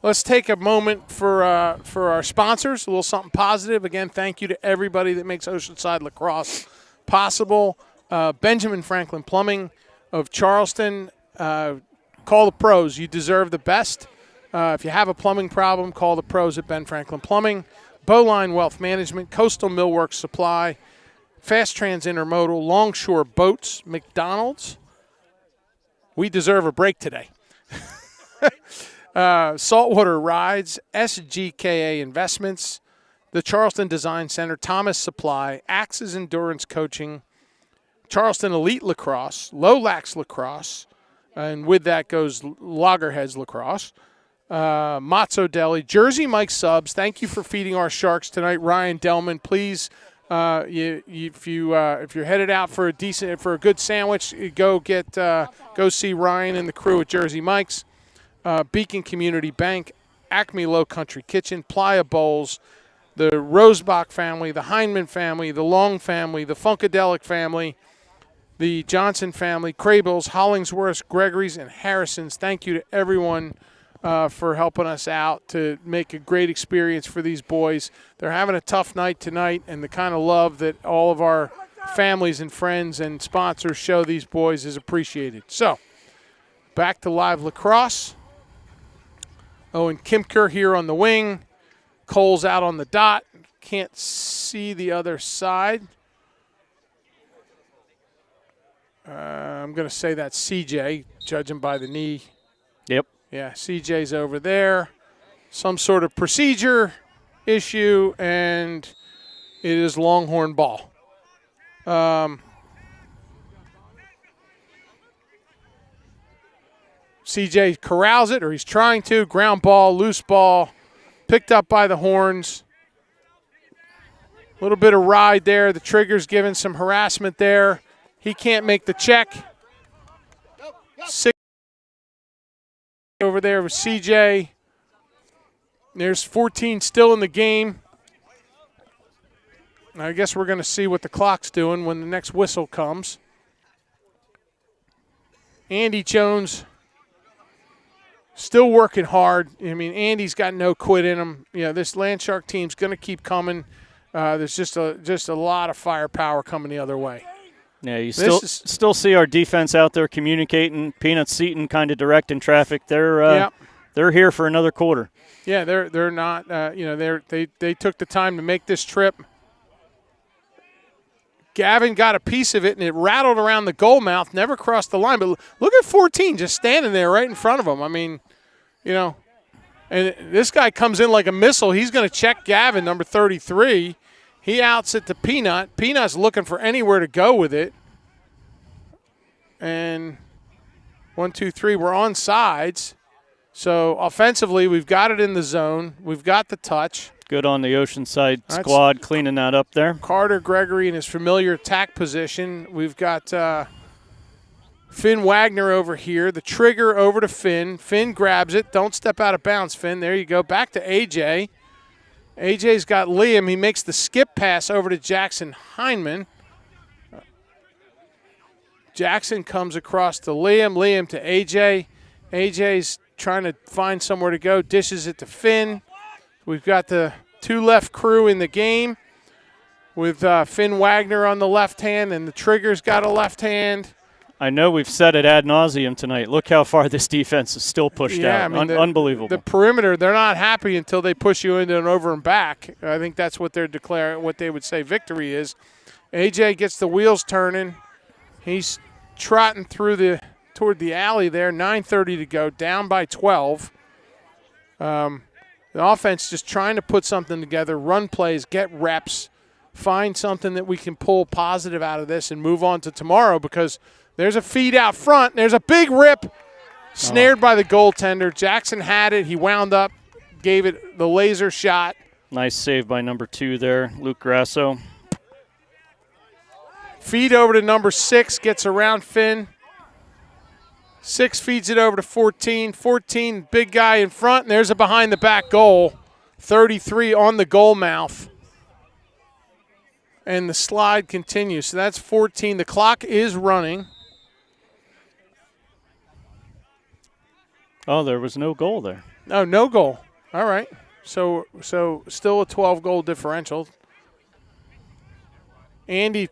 Speaker 1: Let's take a moment for our sponsors, a little something positive. Again, thank you to everybody that makes Oceanside lacrosse possible. Benjamin Franklin Plumbing of Charleston. Call the pros. You deserve the best. If you have a plumbing problem, call the pros at Ben Franklin Plumbing. Bowline Wealth Management, Coastal Millworks Supply, Fast Trans Intermodal, Longshore Boats, McDonald's. We deserve a break today. Saltwater Rides, SGKA Investments, the Charleston Design Center, Thomas Supply, Axis Endurance Coaching, Charleston Elite Lacrosse, Lowlax Lacrosse, and with that goes Loggerheads Lacrosse, Matzo Deli, Jersey Mike Subs. Thank you for feeding our sharks tonight, Ryan Delman. Please. If you're headed out for a good sandwich, go see Ryan and the crew at Jersey Mike's, Beacon Community Bank, Acme Low Country Kitchen, Playa Bowls, the Rosebach family, the Heineman family, the Long family, the Funkadelic family, the Johnson family, Crabells, Hollingsworth, Gregory's, and Harrison's. Thank you to everyone for helping us out to make a great experience for these boys. They're having a tough night tonight, and the kind of love that all of our families and friends and sponsors show these boys is appreciated. So, back to live lacrosse. Owen Kempker here on the wing. Cole's out on the dot. Can't see the other side. I'm going to say that's CJ, judging by the knee.
Speaker 2: Yep.
Speaker 1: Yeah, CJ's over there. Some sort of procedure issue, and it is Longhorn ball. CJ corrals it, or he's trying to. Ground ball, loose ball, picked up by the horns. A little bit of ride there. The trigger's giving some harassment there. He can't make the check. 6 over there with CJ. There's 14 still in the game. I guess we're going to see what the clock's doing when the next whistle comes. Andy Jones still working hard. I mean, Andy's got no quit in him. You know, this Landshark team's going to keep coming. There's just a lot of firepower coming the other way.
Speaker 2: Yeah, you still see our defense out there communicating. Peanut Seaton kind of directing traffic. They're here for another quarter.
Speaker 1: Yeah, they're not. They took the time to make this trip. Gavin got a piece of it, and it rattled around the goal mouth, never crossed the line. But look at 14 just standing there right in front of him. I mean, you know, and this guy comes in like a missile. He's going to check Gavin, number 33. He outs it to Peanut. Peanut's looking for anywhere to go with it. And 1, 2, 3, we're on sides. So offensively, we've got it in the zone. We've got the touch.
Speaker 2: Good on the Oceanside squad cleaning that up there.
Speaker 1: Carter Gregory in his familiar attack position. We've got Finn Wagner over here. The trigger over to Finn. Finn grabs it. Don't step out of bounds, Finn. There you go. Back to AJ. AJ's got Liam. He makes the skip pass over to Jackson Heineman. Jackson comes across to Liam. Liam to AJ. AJ's trying to find somewhere to go. Dishes it to Finn. We've got the 2 left crew in the game with Finn Wagner on the left hand, and the trigger's got a left hand.
Speaker 2: I know we've said it ad nauseum tonight. Look how far this defense is still pushed out. I mean, unbelievable.
Speaker 1: The perimeter, they're not happy until they push you into an over and back. I think that's what they're declaring, what they would say victory is. AJ gets the wheels turning. He's trotting toward the alley there. 9:30 to go, down by 12. The offense just trying to put something together, run plays, get reps, find something that we can pull positive out of this and move on to tomorrow, because there's a feed out front. There's a big rip, snared by the goaltender. Jackson had it. He wound up, gave it the laser shot.
Speaker 2: Nice save by number 2 there, Luke Grasso.
Speaker 1: Feed over to number 6, gets around Finn. 6 feeds it over to 14. 14, big guy in front, and there's a behind-the-back goal. 33 on the goal mouth. And the slide continues. So that's 14. The clock is running.
Speaker 2: Oh, there was no goal there.
Speaker 1: Oh, no goal. All right. So still a 12-goal differential. Andy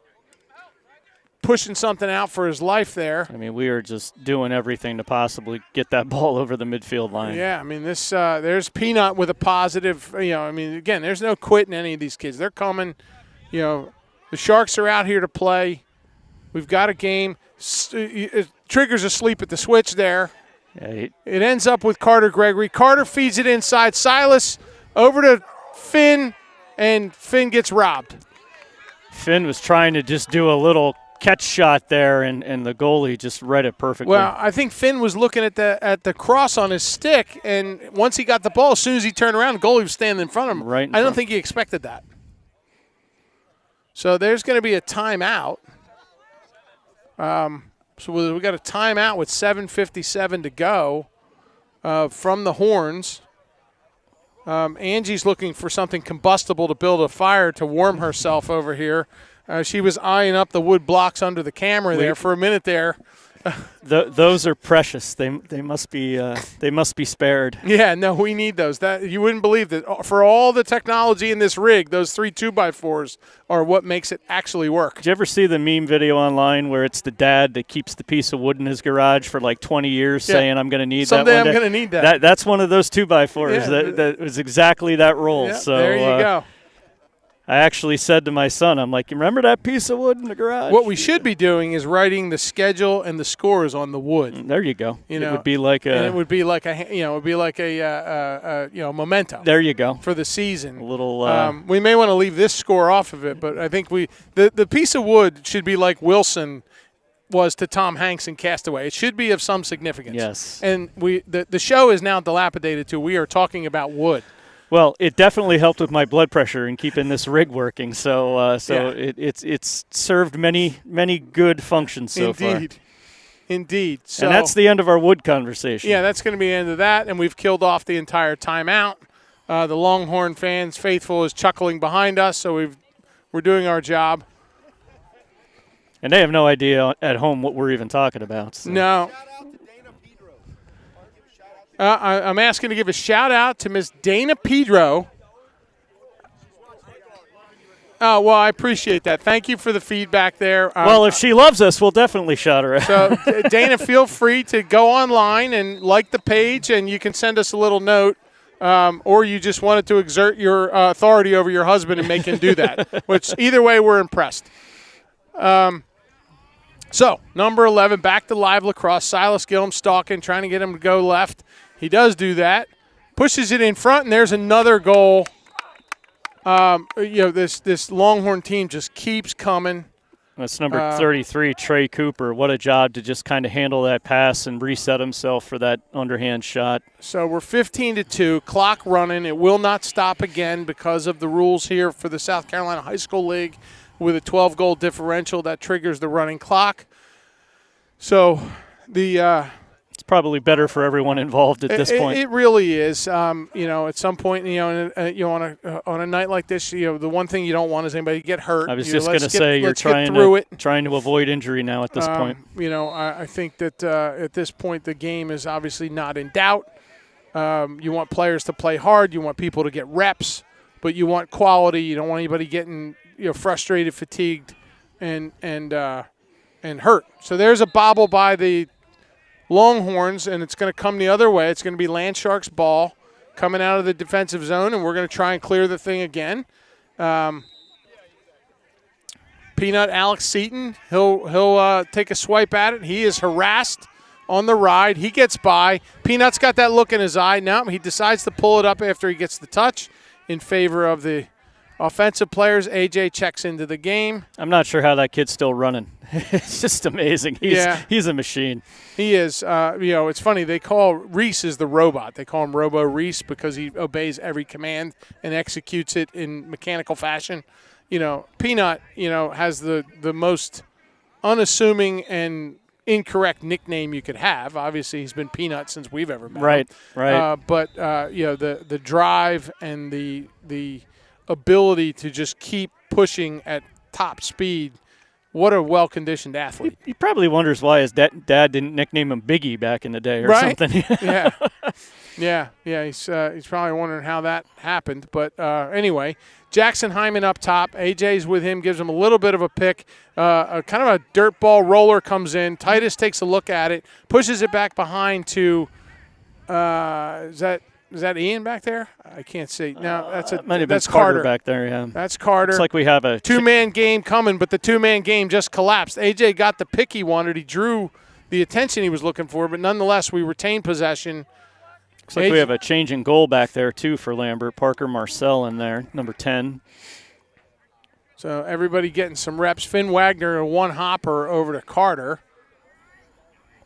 Speaker 1: pushing something out for his life there.
Speaker 2: I mean, we are just doing everything to possibly get that ball over the midfield line.
Speaker 1: Yeah, I mean, this there's Peanut with a positive. You know, I mean, again, there's no quit in any of these kids. They're coming. You know, the Sharks are out here to play. We've got a game. Trigger's asleep at the switch there.
Speaker 2: Yeah,
Speaker 1: it ends up with Carter Gregory. Carter feeds it inside. Silas over to Finn, and Finn gets robbed.
Speaker 2: Finn was trying to just do a little catch shot there, and the goalie just read it perfectly.
Speaker 1: Well, I think Finn was looking at the cross on his stick, and once he got the ball, as soon as he turned around, the goalie was standing in front of him.
Speaker 2: Right.
Speaker 1: I don't think he expected that. So there's going to be a timeout. So we got a timeout with 7:57 to go from the Horns. Angie's looking for something combustible to build a fire to warm herself over here. She was eyeing up the wood blocks under the camera there for a minute there.
Speaker 2: Those are precious. They must be spared.
Speaker 1: Yeah, no, we need those. That you wouldn't believe that for all the technology in this rig, those 3 2x4s are what makes it actually work.
Speaker 2: Did you ever see the meme video online where it's the dad that keeps the piece of wood in his garage for like 20 years saying, I'm going to need
Speaker 1: someday
Speaker 2: that one day?
Speaker 1: I'm going to need that.
Speaker 2: That's one of those 2x4s. That was exactly that role.
Speaker 1: Yeah,
Speaker 2: so
Speaker 1: there you go.
Speaker 2: I actually said to my son, I'm like, you remember that piece of wood in the garage?
Speaker 1: What we should be doing is writing the schedule and the scores on the wood.
Speaker 2: There you go.
Speaker 1: You
Speaker 2: it
Speaker 1: know,
Speaker 2: would be like
Speaker 1: and it would be like a memento.
Speaker 2: There you go.
Speaker 1: For the season.
Speaker 2: A little.
Speaker 1: We may want to leave this score off of it, but I think the piece of wood should be like Wilson was to Tom Hanks in Castaway. It should be of some significance.
Speaker 2: Yes.
Speaker 1: And the show is now dilapidated too. We are talking about wood.
Speaker 2: Well, it definitely helped with my blood pressure and keeping this rig working. So it's served many good functions so far.
Speaker 1: Indeed. So,
Speaker 2: and that's the end of our wood conversation.
Speaker 1: Yeah, that's going to be the end of that, and we've killed off the entire timeout. The Longhorn fans, faithful, is chuckling behind us, so we're doing our job.
Speaker 2: And they have no idea at home what we're even talking about. So.
Speaker 1: No. I'm asking to give a shout-out to Miss Dana Pedro. Oh, well, I appreciate that. Thank you for the feedback there.
Speaker 2: Well, if she loves us, we'll definitely shout her out.
Speaker 1: So, Dana, feel free to go online and like the page, and you can send us a little note, or you just wanted to exert your authority over your husband and make him do that, which either way we're impressed. So, number 11, back to live lacrosse. Silas Gillum stalking, trying to get him to go left. He does do that. Pushes it in front, and there's another goal. This Longhorn team just keeps coming.
Speaker 2: That's number 33, Trey Cooper. What a job to just kind of handle that pass and reset himself for that underhand shot.
Speaker 1: So we're 15-2, clock running. It will not stop again because of the rules here for the South Carolina High School League with a 12-goal differential that triggers the running clock. So
Speaker 2: it's probably better for everyone involved at this point.
Speaker 1: It really is. At some point, on a night like this, the one thing you don't want is anybody to get hurt.
Speaker 2: I was just going to say you're trying to avoid injury now at this point.
Speaker 1: I think that at this point the game is obviously not in doubt. You want players to play hard. You want people to get reps, but you want quality. You don't want anybody getting frustrated, fatigued, and hurt. So there's a bobble by the Longhorns, and it's going to come the other way. It's going to be Landshark's ball coming out of the defensive zone, and we're going to try and clear the thing again. Peanut Alex Seaton, he'll take a swipe at it. He is harassed on the ride. He gets by. Peanut's got that look in his eye. Now he decides to pull it up after he gets the touch in favor of the offensive players. AJ checks into the game.
Speaker 2: I'm not sure how that kid's still running. It's just amazing. He's a machine.
Speaker 1: He is. It's funny. They call Reese is the robot. They call him Robo Reese because he obeys every command and executes it in mechanical fashion. Peanut, has the most unassuming and incorrect nickname you could have. Obviously, he's been Peanut since we've ever met him.
Speaker 2: Right.
Speaker 1: But the drive and the ability to just keep pushing at top speed. What a well-conditioned athlete.
Speaker 2: He probably wonders why his dad didn't nickname him Biggie back in the day or something.
Speaker 1: Yeah. He's probably wondering how that happened. But anyway, Jackson Hyman up top. AJ's with him, gives him a little bit of a pick. Kind of a dirt ball roller comes in. Titus takes a look at it, pushes it back behind to is that Ian back there? I can't see. No, that's
Speaker 2: Carter back there, yeah.
Speaker 1: That's Carter.
Speaker 2: It's like we have a
Speaker 1: two-man game coming, but the two-man game just collapsed. AJ got the pick he wanted. He drew the attention he was looking for, but nonetheless, we retained possession.
Speaker 2: Looks like we have a change in goal back there, too, for Lambert. Parker Marcel in there, number 10.
Speaker 1: So everybody getting some reps. Finn Wagner, a one-hopper over to Carter,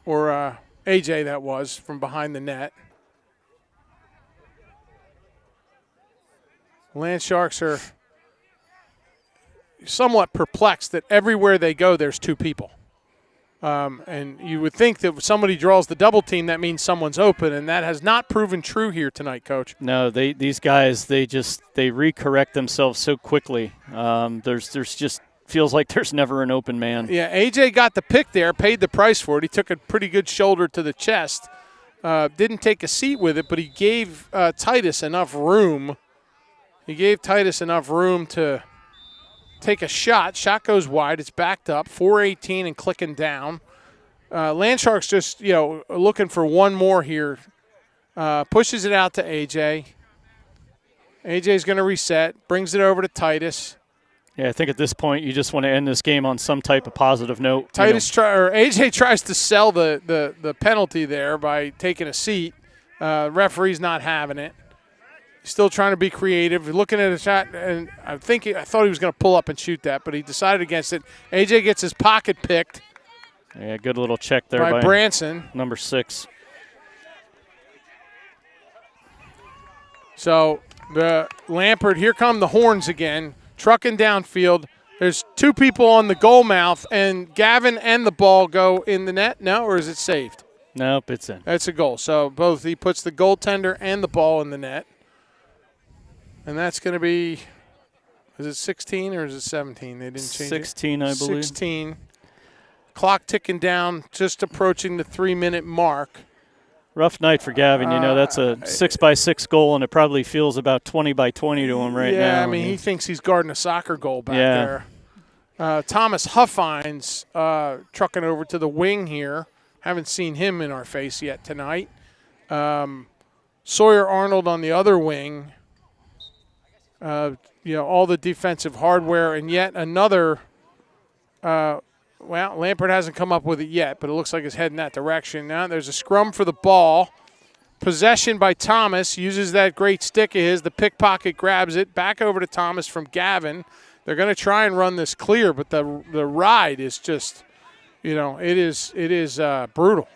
Speaker 1: or AJ that was, from behind the net. Landsharks are somewhat perplexed that everywhere they go there's two people. And you would think that if somebody draws the double team, that means someone's open, and that has not proven true here tonight, Coach.
Speaker 2: No, these guys, they recorrect themselves so quickly. There's just feels like there's never an open man.
Speaker 1: Yeah, AJ got the pick there, paid the price for it. He took a pretty good shoulder to the chest. Didn't take a seat with it, but he gave Titus enough room. He gave Titus enough room to take a shot. Shot goes wide. It's backed up. 4:18 and clicking down. Landsharks just, looking for one more here. Pushes it out to AJ. AJ's going to reset, brings it over to Titus.
Speaker 2: Yeah, I think at this point you just want to end this game on some type of positive note.
Speaker 1: AJ tries to sell the penalty there by taking a seat. Referee's not having it. Still trying to be creative. Looking at a shot, and I thought he was going to pull up and shoot that, but he decided against it. AJ gets his pocket picked.
Speaker 2: Yeah, good little check there
Speaker 1: by Branson.
Speaker 2: Number 6.
Speaker 1: So the Lambert, here come the horns again, trucking downfield. There's 2 people on the goal mouth, and Gavin and the ball go in the net. No, or is it saved?
Speaker 2: Nope, it's in.
Speaker 1: That's a goal. So he puts the goaltender and the ball in the net. And that's going to be, is it 16 or is it 17? They didn't change
Speaker 2: 16,
Speaker 1: it.
Speaker 2: I believe.
Speaker 1: 16. Clock ticking down, just approaching the 3-minute mark.
Speaker 2: Rough night for Gavin. That's a 6-by-6 goal, and it probably feels about 20-by-20 to him right now.
Speaker 1: Yeah, I mean, he thinks he's guarding a soccer goal back there. Thomas Huffines trucking over to the wing here. Haven't seen him in our face yet tonight. Sawyer Arnold on the other wing. All the defensive hardware, and yet another Lambert hasn't come up with it yet, but it looks like it's heading that direction. Now there's a scrum for the ball. Possession by Thomas, uses that great stick of his. The pickpocket grabs it. Back over to Thomas from Gavin. They're going to try and run this clear, but the ride is just, it is brutal.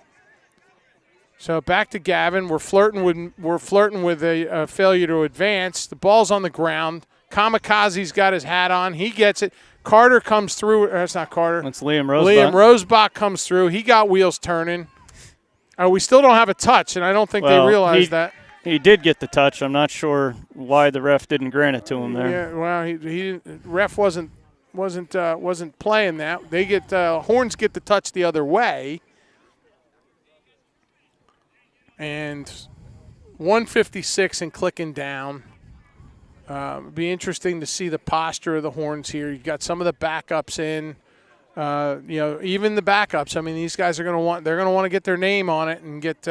Speaker 1: So back to Gavin. We're flirting with a failure to advance. The ball's on the ground. Kamikaze's got his hat on. He gets it. Carter comes through. That's not Carter.
Speaker 2: That's Liam Rosebach.
Speaker 1: Liam Rosebach comes through. He got wheels turning. We still don't have a touch, and I don't think they realize that.
Speaker 2: He did get the touch. I'm not sure why the ref didn't grant it to him there.
Speaker 1: Yeah, well, he ref wasn't playing that. They get Horns get the touch the other way. And 156 and clicking down. Be interesting to see the posture of the Horns here. You've got some of the backups in. Even the backups. I mean, these guys are going to want to get their name on it and get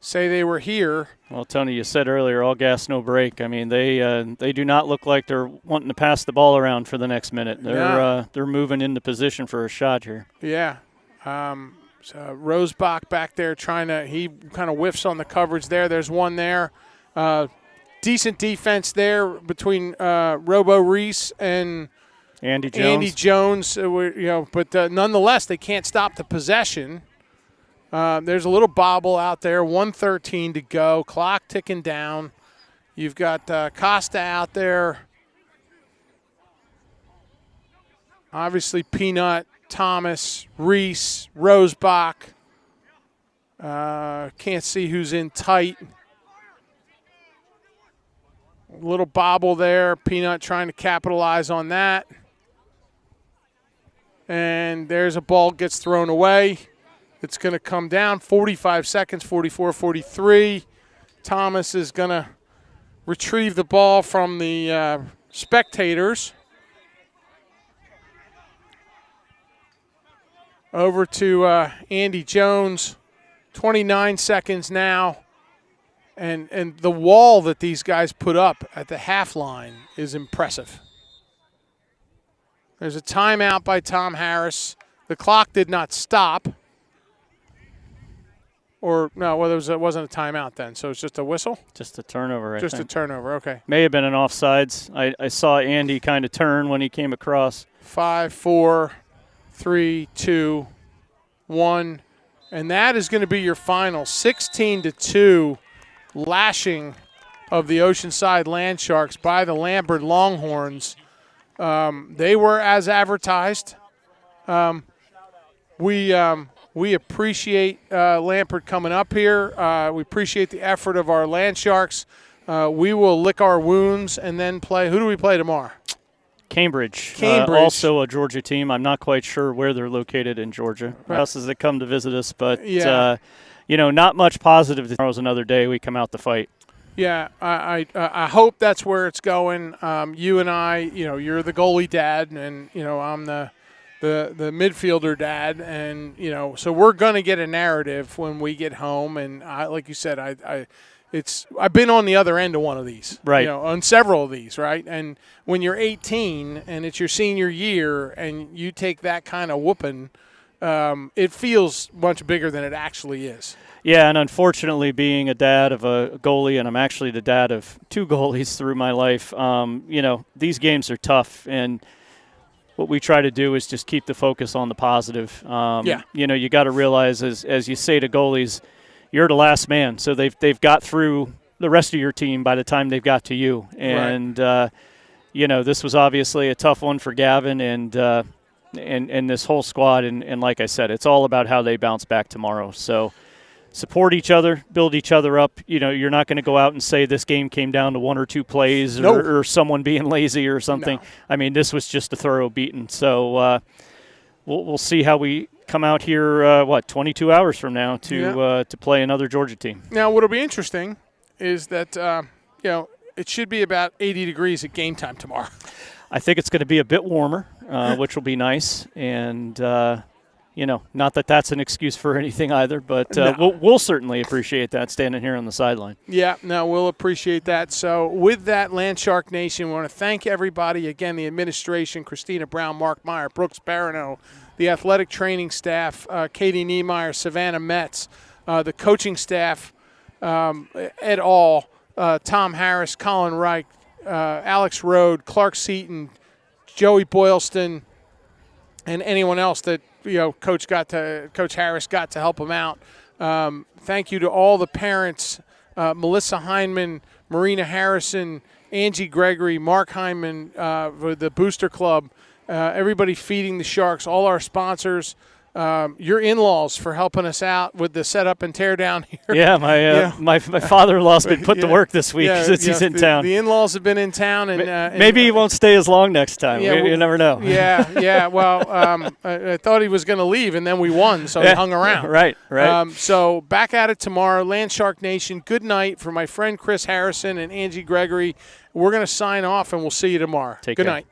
Speaker 1: say they were here.
Speaker 2: Well, Tony, you said earlier, all gas, no brake. I mean, they do not look like they're wanting to pass the ball around for the next minute. They're moving into position for a shot here.
Speaker 1: Yeah. So Rosebach back there he kind of whiffs on the coverage there. There's one there. Decent defense there between Robo Reese and
Speaker 2: Andy Jones.
Speaker 1: But nonetheless, they can't stop the possession. There's a little bobble out there. 1:13 to go. Clock ticking down. You've got Costa out there. Obviously, Peanut, Thomas, Reese, Rosebach. Can't see who's in tight. A little bobble there. Peanut trying to capitalize on that. And there's a ball gets thrown away. It's going to come down. 45 seconds, 44-43. Thomas is going to retrieve the ball from the spectators. Over to Andy Jones. 29 seconds now. And the wall that these guys put up at the half line is impressive. There's a timeout by Tom Harris. The clock did not stop. Or, no, well, it wasn't a timeout then, so it's just a whistle?
Speaker 2: Just a turnover, I think.
Speaker 1: Just a turnover, okay.
Speaker 2: May have been an offsides. I saw Andy kind of turn when he came across.
Speaker 1: 5, 4, 3, 2, 1. And that is going to be your final. 16-2. Lashing of the Oceanside Land Sharks by the Lambert Longhorns. They were as advertised. We appreciate Lambert coming up here. We appreciate the effort of our Land Sharks. We will lick our wounds and then play. Who do we play tomorrow?
Speaker 2: Cambridge. Also a Georgia team. I'm not quite sure where they're located in Georgia. Right. Houses that come to visit us, but
Speaker 1: yeah.
Speaker 2: Not much positive. Tomorrow's another day we come out to fight.
Speaker 1: Yeah, I hope that's where it's going. You and I, you're the goalie dad, and I'm the midfielder dad, and so we're going to get a narrative when we get home. And like you said, I've been on the other end of one of these,
Speaker 2: right?
Speaker 1: On several of these, right? And when you're 18 and it's your senior year and you take that kind of whooping, it feels much bigger than it actually is.
Speaker 2: Yeah, and unfortunately, being a dad of a goalie, and I'm actually the dad of 2 goalies through my life, these games are tough, and what we try to do is just keep the focus on the positive. You got to realize, as you say to goalies, you're the last man, so they've got through the rest of your team by the time they've got to you. And this was obviously a tough one for Gavin and this whole squad. And like I said, it's all about how they bounce back tomorrow. So support each other, build each other up. You're not going to go out and say this game came down to 1 or 2 plays or someone being lazy or something. No. I mean, this was just a thorough beating. So we'll see how we come out here, 22 hours from now to play another Georgia team.
Speaker 1: Now, what'll be interesting is that, it should be about 80 degrees at game time tomorrow.
Speaker 2: I think it's going to be a bit warmer, which will be nice. And, not that that's an excuse for anything either, but we'll certainly appreciate that standing here on the sideline.
Speaker 1: Yeah, no, we'll appreciate that. So with that, Landshark Nation, we want to thank everybody. Again, the administration, Christina Brown, Mark Meyer, Brooks Barano, the athletic training staff, Katie Niemeyer, Savannah Metz, the coaching staff, et al., Tom Harris, Colin Reich, Alex Rode, Clark Seaton, Joey Boylston, and anyone else that Coach Harris got to help him out. Thank you to all the parents, Melissa Heineman, Marina Harrison, Angie Gregory, Mark Hyman, the Booster Club, everybody feeding the Sharks, all our sponsors, your in-laws for helping us out with the setup and tear down here.
Speaker 2: Yeah, my father-in-law's been put to work this week since he's in town.
Speaker 1: The in-laws have been in town. And
Speaker 2: maybe he won't stay as long next time. You never know.
Speaker 1: Yeah. Well, I thought he was going to leave, and then we won, so he hung around.
Speaker 2: Right.
Speaker 1: So back at it tomorrow. Landshark Nation, good night for my friend Chris Harrison and Angie Gregory. We're going to sign off, and we'll see you tomorrow.
Speaker 2: Take
Speaker 1: good
Speaker 2: care.
Speaker 1: night.